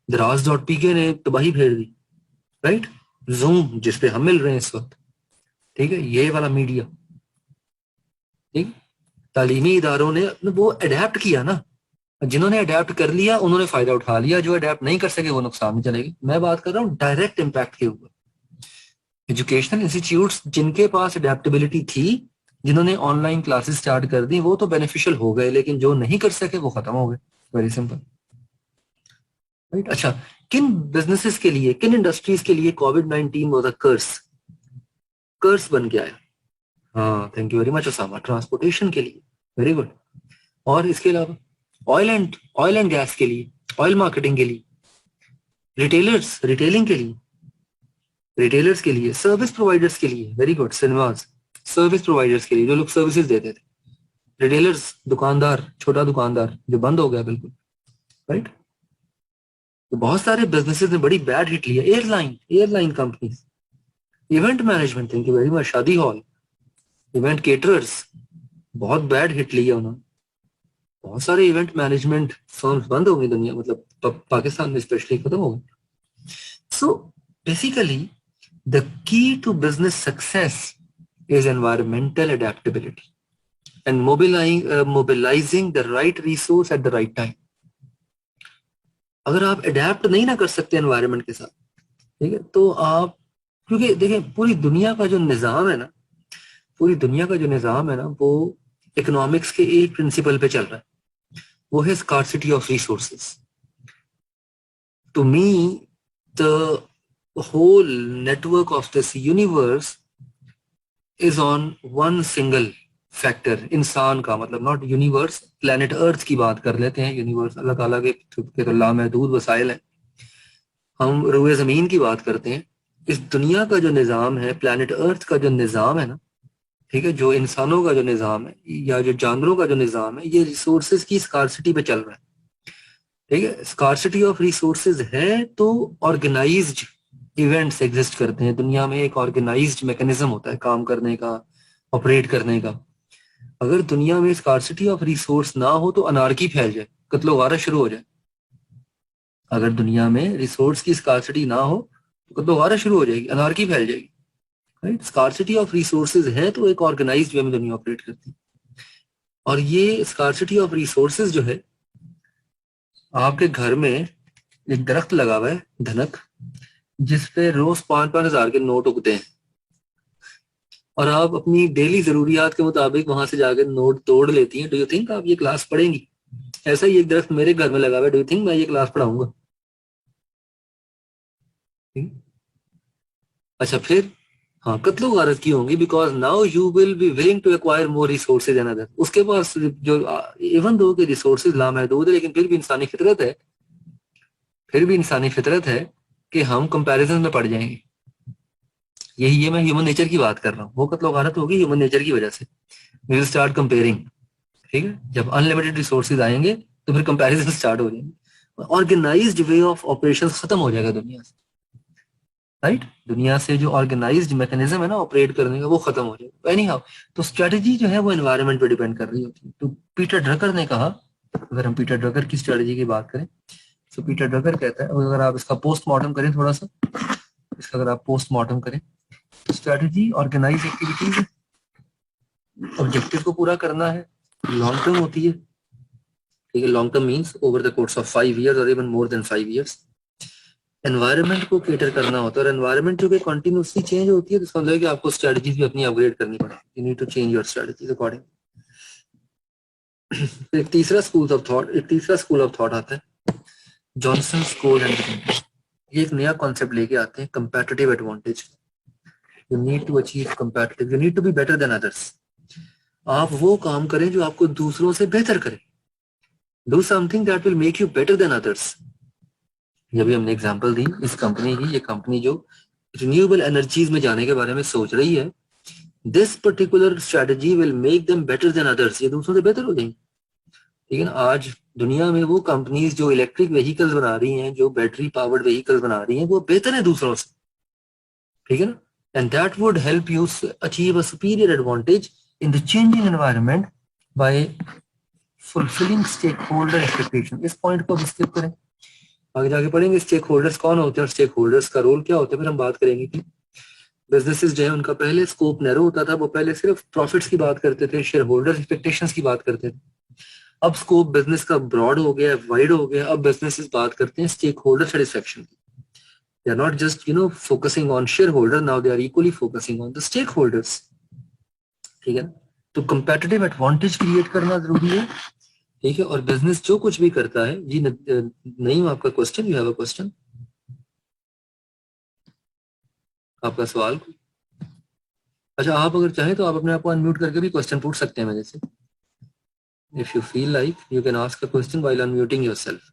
दराज.pk ने तबाही फेर दी, राइट। जूम जिसपे हम मिल रहे हैं इस वक्त, ठीक है, ये वाला मीडिया, ठीक। तालीमी इदारों ने वो अडेप्ट किया ना, जिन्होंने अडेप्ट कर लिया उन्होंने फायदा उठा लिया, जो अडेप्ट नहीं कर सके वो नुकसान में चलेगी। मैं बात कर रहा हूँ डायरेक्ट इम्पैक्ट के ऊपर। एजुकेशनल इंस्टीट्यूट्स जिनके पास अडेप्टेबिलिटी थी, जिन्होंने ऑनलाइन क्लासेस स्टार्ट कर दी, वो तो बेनिफिशियल हो गए, लेकिन जो नहीं कर सके वो खत्म हो गए। Very simple, right. अच्छा, किन बिजनेसेस के लिए, किन इंडस्ट्रीज के लिए कोविड-19 वाज अ कर्स बन के आया? हाँ, thank you very much Usama. Transportation के लिए, वेरी गुड। और इसके अलावा ऑयल एंड गैस के लिए, ऑयल मार्केटिंग के लिए, रिटेलर्स, रिटेलिंग के लिए, रिटेलर्स के लिए, सर्विस प्रोवाइडर्स के लिए, very good, cinemas, service providers के लिए जो लोग सर्विसेज देते थे, रिटेलर्स, दुकानदार, छोटा दुकानदार जो बंद हो गया बिल्कुल, राइट। तो बहुत सारे बिजनेसेस ने बड़ी बैड हिट लिया। Airline companies, event management, thank you very much, शादी हॉल, इवेंट केटरर्स, बहुत बैड हिट लिया उन्होंने। बहुत सारे इवेंट मैनेजमेंट फर्म्स बंद हो गई दुनिया, मतलब पाकिस्तान में स्पेशली खत्म हो गई। So basically the key to business success is environmental adaptability and mobilizing the right resource at the right time. अगर आप अडेप्ट नहीं ना कर सकते एनवायरनमेंट के साथ, ठीक है, तो आप, क्योंकि देखें पूरी दुनिया का जो निजाम है ना, पूरी दुनिया का जो निजाम है ना, वो इकोनॉमिक्स के एक प्रिंसिपल पे चल रहा है, वो है scarcity of resources. To me the whole network of this universe is on one single factor, इंसान का, मतलब नॉट यूनिवर्स, प्लेनेट अर्थ की बात कर लेते हैं। यूनिवर्स अल्लाह ताला के तो लामहदूद वसाइल है, हम रुए जमीन की बात करते हैं। इस दुनिया का जो निज़ाम है, प्लेनेट अर्थ का जो निज़ाम है ना, ठीक है, जो इंसानों का जो निज़ाम है या जो जानवरों का जो निज़ाम है, ये रिसोर्सेज की स्कार्सिटी पे चल रहा है, ठीक है। स्कार्सिटी ऑफ रिसोर्सेज है तो ऑर्गेनाइज्ड इवेंट्स एग्जिस्ट करते हैं दुनिया में। एक ऑर्गेनाइज्ड मैकेनिज्म होता है काम करने का, ऑपरेट करने का। अगर दुनिया में स्कार्सिटी ऑफ रिसोर्स ना हो तो अनार्की फैल जाए, कत्लो गारत शुरू हो जाए। अगर दुनिया में रिसोर्स की स्कार्सिटी ना हो तो कत्लो गारत शुरू हो जाएगी, अनार्की फैल जाएगी, राइट। स्कार्सिटी ऑफ रिसोर्सेज है तो एक ऑर्गेनाइज्ड वे में दुनिया ऑपरेट करती है। और ये स्कार्सिटी ऑफ रिसोर्सेज जो है आपके घर में एक दरख्त लगा हुआ है धनक, जिसपे रोज 5-5 हजार के नोट उगते हैं, और आप अपनी डेली जरूरियात के मुताबिक वहां से जाकर नोट तोड़ लेती हैं। डू यू थिंक आप ये क्लास पढ़ेंगी? ऐसा ही एक दरख्त मेरे घर में लगा हुआ है, डू यू थिंक मैं ये क्लास पढ़ाऊंगा? अच्छा फिर, हाँ, कत्लो गारत की होंगी, because now you will be willing to acquire more resources and other. उसके पास जो इवन दो के रिसोर्सेज लामहदूद है, लेकिन फिर भी इंसानी फितरत है कि हम कंपैरिजन में पड़ जाएंगे। ये मैं ह्यूमन नेचर की बात कर रहा हूँ। वो कत्लो गारत होगी ह्यूमन नेचर की वजह से। We will start comparing. ठीक है, जब अनलिमिटेड रिसोर्सेज आएंगे तो फिर कंपैरिजन स्टार्ट हो जाएंगे। ऑर्गेनाइज्ड वे ऑफ ऑपरेशन खत्म हो जाएगा दुनिया से। राइट, दुनिया से जो ऑर्गेनाइज्ड मैकेनिज्म है ना ऑपरेट करने का, वो खत्म हो जाएगा। एनी हाउ, तो स्ट्रेटजी जो है वो एनवायरनमेंट पे डिपेंड कर रही होती है। तो पीटर ड्रकर ने कहा, अगर हम पीटर ड्रकर की स्ट्रेटजी की बात करें, तो पीटर ड्रकर कहता है, अगर आप इसका पोस्टमार्टम करें थोड़ा सा, इसका अगर आप पोस्टमार्टम करें, तो स्ट्रेटजी ऑर्गेनाइज एक्टिविटीज है, ऑब्जेक्टिव को पूरा करना है, लॉन्ग टर्म होती है। ठीक है, long term means over the course of 5 years और even more than 5 years। Environment को कैटर करना होता है, और एनवायरनमेंट जो कि कंटिन्यूसली चेंज होती है, तो इसका मतलब है कि आपको स्ट्रेटजीज भी अपनी अपग्रेड करनी पड़ेगी। You need to change your strategies according. एक तीसरा स्कूल ऑफ थॉट आता है, जॉनसन स्कूल एंड। ये एक नया कॉन्सेप्ट लेके आते हैं, competitive advantage. You need to achieve competitive, you need to be better than others. आप वो काम करें जो आपको दूसरों से बेहतर करे। Do something that will make you better than others. ये भी हमने एग्जांपल दी इस कंपनी की। ये कंपनी जो रिन्यूएबल एनर्जीज में जाने के बारे में सोच रही है, this particular strategy will make them better than others. ये दूसरों से बेहतर हो जाएंगे। ठीक है ना, आज दुनिया में वो कंपनीज जो इलेक्ट्रिक व्हीकल्स बना रही हैं, जो बैटरी पावर्ड व्हीकल्स बना रही हैं, वो बेहतर है दूसरों से। ठीक है ना, and that would help you achieve a superior advantage in the changing environment by fulfilling stakeholder expectation. इस पॉइंट को स्किप करें, आगे जाके पढ़ेंगे स्टेक होल्डर्स कौन होते हैं और स्टेक होल्डर्स का रोल क्या होता है। फिर हम बात करेंगे कि बिजनेसेस जो है उनका पहले स्कोप नैरो होता था, वो पहले सिर्फ प्रॉफिट्स की बात करते थे, शेयर होल्डर एक्सपेक्टेशंस की बात करते थे। अब स्कोप बिजनेस का ब्रॉड हो गया, वाइड हो गया। अब बिजनेसेस बात करते हैं स्टेक होल्डर सेटिस्फेक्शन की। They are not just focusing on shareholder, now they are equally focusing on the stakeholders. ठीक है ना, तो कंपेटिटिव एडवांटेज क्रिएट करना जरूरी है। ठीक है, और बिजनेस जो कुछ भी करता है जी। नहीं, आपका question, you have a question, आपका सवाल। अच्छा, आप अगर चाहें तो आप अपने आप को अनम्यूट करके भी क्वेश्चन पूछ सकते हैं मेरे से। If you feel like you can ask a question while unmuting yourself.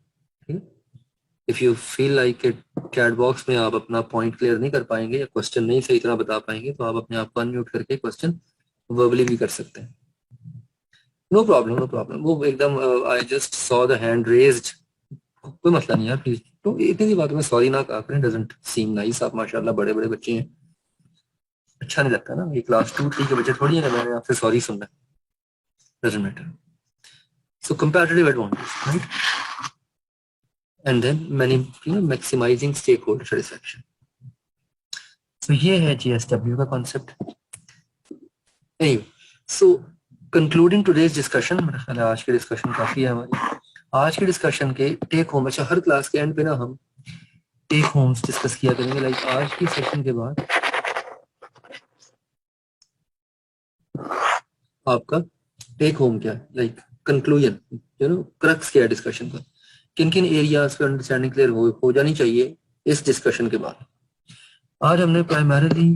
If you feel like it, chat box में आप अपना पॉइंट क्लियर नहीं कर पाएंगे या क्वेश्चन नहीं सही तरह बता पाएंगे, तो आप अपने आप को अनम्यूट करके क्वेश्चन वर्बली भी कर सकते हैं। No problem, no problem. वो एकदम I just saw the hand raised, कोई मसला नहीं यार, प्लीज। तो इतनी सी बात में सॉरी ना कहा करें, डजंट सीम नाइस। आप माशाल्लाह बड़े बड़े बच्चे हैं, अच्छा नहीं लगता ना। ये क्लास 2-3 के बच्चे थोड़ी है कि मैंने आपसे सॉरी सुनना है। Doesn't matter. So comparative advantage, right, and then many maximizing stakeholder satisfaction. तो ये है जीएसडब्ल्यू का concept. Anyway, so concluding today's discussion, मेरा ख्याल है आज की डिस्कशन काफी है हमारी। आज के डिस्कशन के टेक होम, अच्छा हर क्लास के एंड पे ना हम टेक होम्स डिस्कस किया करेंगे। लाइक आज की सेशन के बाद आपका टेक होम क्या है, लाइक कंक्लूजन, क्रक्स क्या है डिस्कशन का, किन किन एरियाज पे अंडरस्टैंडिंग क्लियर हो जानी चाहिए इस डिस्कशन के बाद। आज हमने प्राइमरीली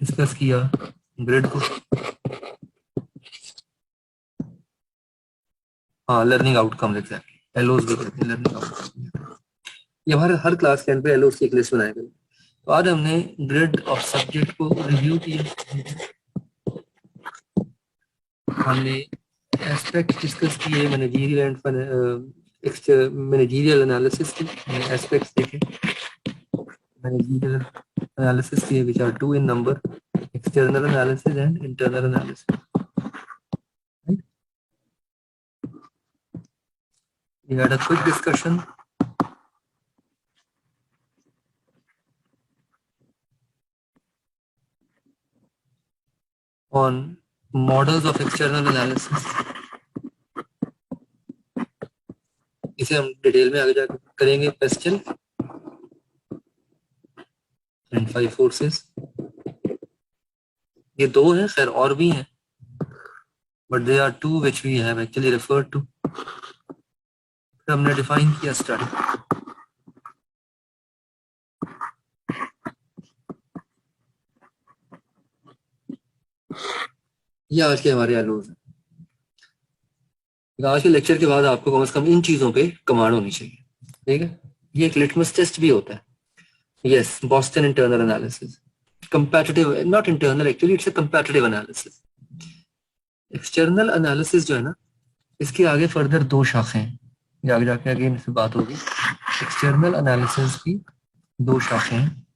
डिस्कस किया ग्रिड को, हाँ, लर्निंग आउटकम, एग्जैक्टली एलओस भी कहते हैं लर्निंग आउटकम। ये हमारे हर क्लास के एंड पे एलओस की एक लिस्ट बनाया गया। तो आज हमने ग्रिड ऑफ सब्जेक्ट को रिव्यू किया, हमने एस्पेक्ट डिस्कस किए, मैनेजरियल एनालिसिस के एस्पेक्ट्स देखे, मैनेजरियल एनालिसिस किए which are two in number, external analysis and internal analysis. We had a quick discussion on models of external analysis, इसे हम detail में आगे जाकर करेंगे। पेस्टल एंड 5 फोर्सेस, ये दो हैं, खैर और भी हैं, but they are two which we have actually referred to. हमने डिफाइन किया स्टार्टिंग। ये आज के हमारे एलोज हैं। आज के लेक्चर के बाद आपको कम से कम इन चीजों पे कमांड होनी चाहिए, ठीक है। ये एक लिटमस टेस्ट भी होता है। Yes, Boston internal analysis, competitive, not internal, actually it's a competitive analysis. External analysis जो है ना, इसके आगे फर्दर दो शाखें हैं, आगे जाके अगेन इससे बात होगी। एक्सटर्नल एनालिसिस की दो शाखें हैं।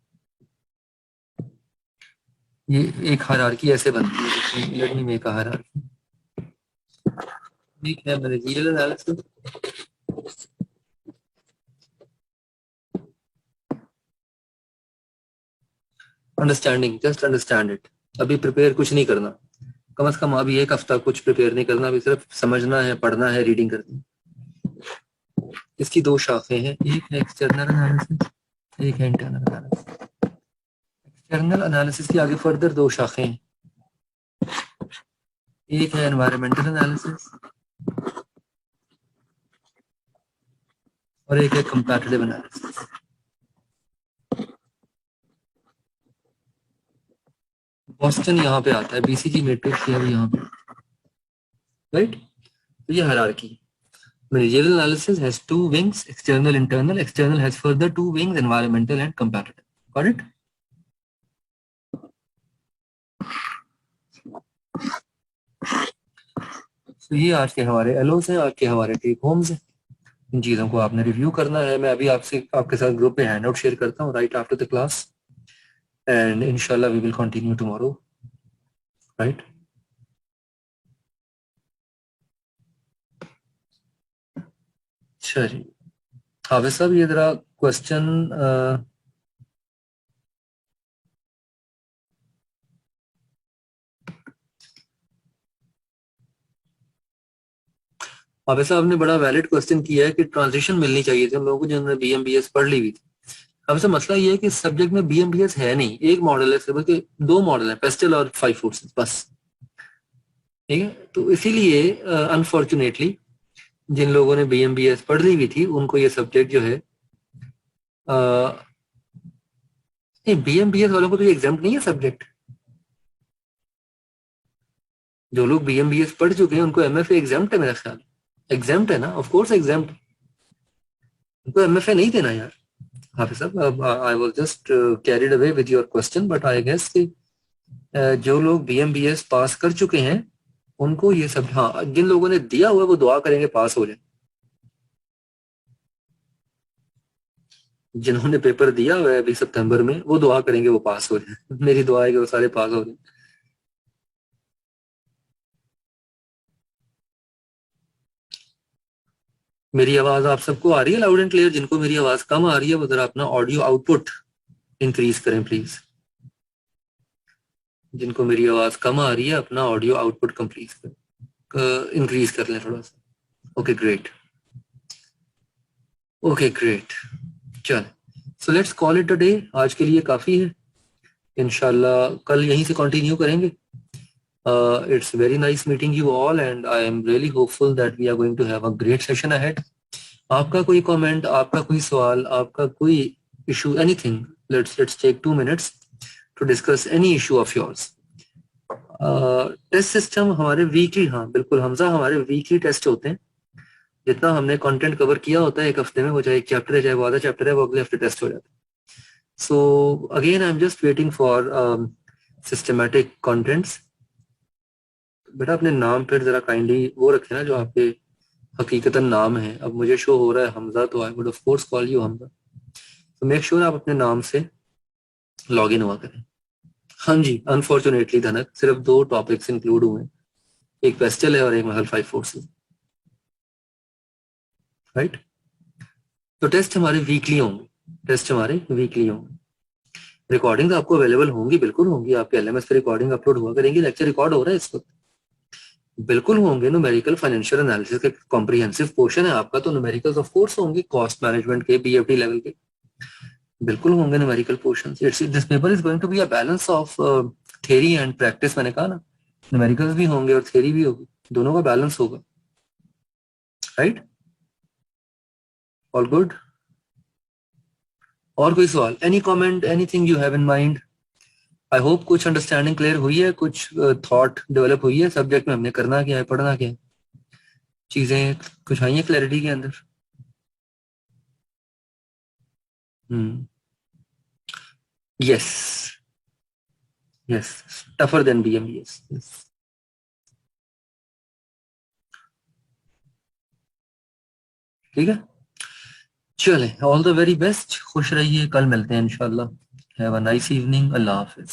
ये एक हायरार्की ऐसे बनती है, let me make a hierarchy. एक है managerial analysis, understanding, just understand it. अभी प्रिपेयर कुछ नहीं करना, कम से कम अभी एक हफ्ता कुछ प्रिपेयर नहीं करना, अभी सिर्फ समझना है, पढ़ना है, रीडिंग करनी है। इसकी दो शाखें हैं, एक है एक्सटर्नल एनालिसिस, एक है इंटरनल एनालिसिस। एक्सटर्नल एनालिसिस की आगे फर्दर दो शाखें हैं, एक है एनवायरमेंटल एनालिसिस और एक है कंपैरेटिव एनालिसिस। बोस्टन यहाँ पे आता है, बीसीजी मैट्रिक्स है यहाँ पे, राइट। तो ये hierarchy. Managerial analysis has two wings, external, internal. External has further two wings, environmental and comparative. Got it? So ये आज के हमारे एलोस हैं, आज के हमारे टेक होम्स हैं। इन चीजों को आपने रिव्यू करना है। मैं अभी आपके साथ ग्रुप पे हैंड आउट शेयर करता हूँ right after the class, and इंशाल्लाह we will continue tomorrow, right. अच्छा जी, हाफिज साहब ये जरा क्वेश्चन हाफिज साहब ने बड़ा वैलिड क्वेश्चन किया है कि ट्रांजिशन मिलनी चाहिए थी हम लोगों को जिन्होंने बीएमबीएस पढ़ ली हुई थी। अब से मसला ये है कि सब्जेक्ट में बीएमबीएस है नहीं, एक मॉडल है, सिर्फ बल्कि दो मॉडल है, पेस्टल और 5 फोर्सेस बस, ठीक है। तो इसीलिए अनफॉर्चुनेटली जिन लोगों ने बीएमबीएस पढ़ ली हुई थी उनको ये सब्जेक्ट जो है बीएमबीएस वालों को तो ये एग्जाम नहीं है सब्जेक्ट। जो लोग बीएमबीएस पढ़ चुके हैं उनको एमएफए एग्जाम है, मेरा ख्याल एग्जाम है ना, ऑफ कोर्स एग्जाम। उनको एमएफए नहीं देना यार। Hafiz Sahab, I was just carried away with your question, but I guess कि जो लोग बीएमबीएस पास कर चुके हैं उनको ये सब, हाँ जिन लोगों ने दिया हुआ है वो दुआ करेंगे पास हो जाए। जिन्होंने पेपर दिया हुआ है अभी सितंबर में वो दुआ करेंगे वो पास हो जाए। मेरी दुआ है कि वो सारे पास हो जाए। मेरी आवाज आप सबको आ रही है लाउड एंड क्लियर? जिनको मेरी आवाज कम आ रही है वो जरा अपना ऑडियो आउटपुट इंक्रीज करें प्लीज। जिनको मेरी आवाज कम आ रही है अपना ऑडियो आउटपुट कंप्लीट कर, इंक्रीज कर लें थोड़ा सा। Okay great, okay great. चल, so let's call it a day. आज के लिए काफी है, इंशाल्लाह कल यहीं से कंटिन्यू करेंगे। It's very nice meeting you all and I am really hopeful that we are going to have a great session ahead. आपका कोई कमेंट, आपका कोई सवाल, आपका कोई issue, anything, let's take 2 minutes to discuss any issue of yours. Test system हमारे weekly, हाँ बिल्कुल हमजा, हमारे वीकली टेस्ट होते हैं। जितना हमने कंटेंट कवर किया होता है एक हफ्ते में, वो चाहे एक चैप्टर है चाहे वो आधा चैप्टर है, वो अगले हफ्ते टेस्ट हो जाता है। So again I am just waiting for systematic contents. बेटा अपने नाम पर जरा काइंडली वो रखे ना जो आपके हकीकतन नाम है। अब मुझे शो हो रहा है हमजा, तो I would of course call you Hamza. तो मेक श्योर आप अपने नाम से लॉग इन हुआ करें। हाँ जी, अनफॉर्चुनेटली धनक सिर्फ 2 टॉपिक्स इंक्लूड हुए, एक पेस्टल है और एक महल 5 फोर्सेस, राइट। तो टेस्ट हमारे वीकली होंगे, टेस्ट हमारे वीकली होंगे। रिकॉर्डिंग आपको अवेलेबल होंगी, बिल्कुल होंगी, आपके एलएमएस पे रिकॉर्डिंग अपलोड हुआ करेंगी। लेक्चर रिकॉर्ड हो रहा है इस वक्त, बिल्कुल होंगे, न्यूमेरिकल फाइनेंशियल एनालिसिस का कॉम्प्रिहेंसिव पोर्शन है आपका, तो न्यूमेरिकल्स ऑफ कोर्स होंगे, कॉस्ट मैनेजमेंट के बीएफडी लेवल के बिल्कुल होंगे numerical portions. It's this paper is going to be a balance of theory and practice, मैंने कहा ना, न्यूमेरिकल्स भी होंगे और थ्योरी भी होगी, दोनों का बैलेंस होगा, राइट? All good? और कोई सवाल, any comment, anything you have in mind? I hope कुछ अंडरस्टैंडिंग क्लियर हुई है, कुछ थॉट डेवलप हुई है सब्जेक्ट में, हमने करना क्या है, पढ़ना क्या है, चीजें कुछ आई है क्लैरिटी के अंदर? Hmm. Yes, yes, tougher than BMBS, yes. ठीक है, चले, ऑल द वेरी बेस्ट, खुश रहिए, कल मिलते हैं इंशाल्लाह। Have a nice evening, Allah Hafiz.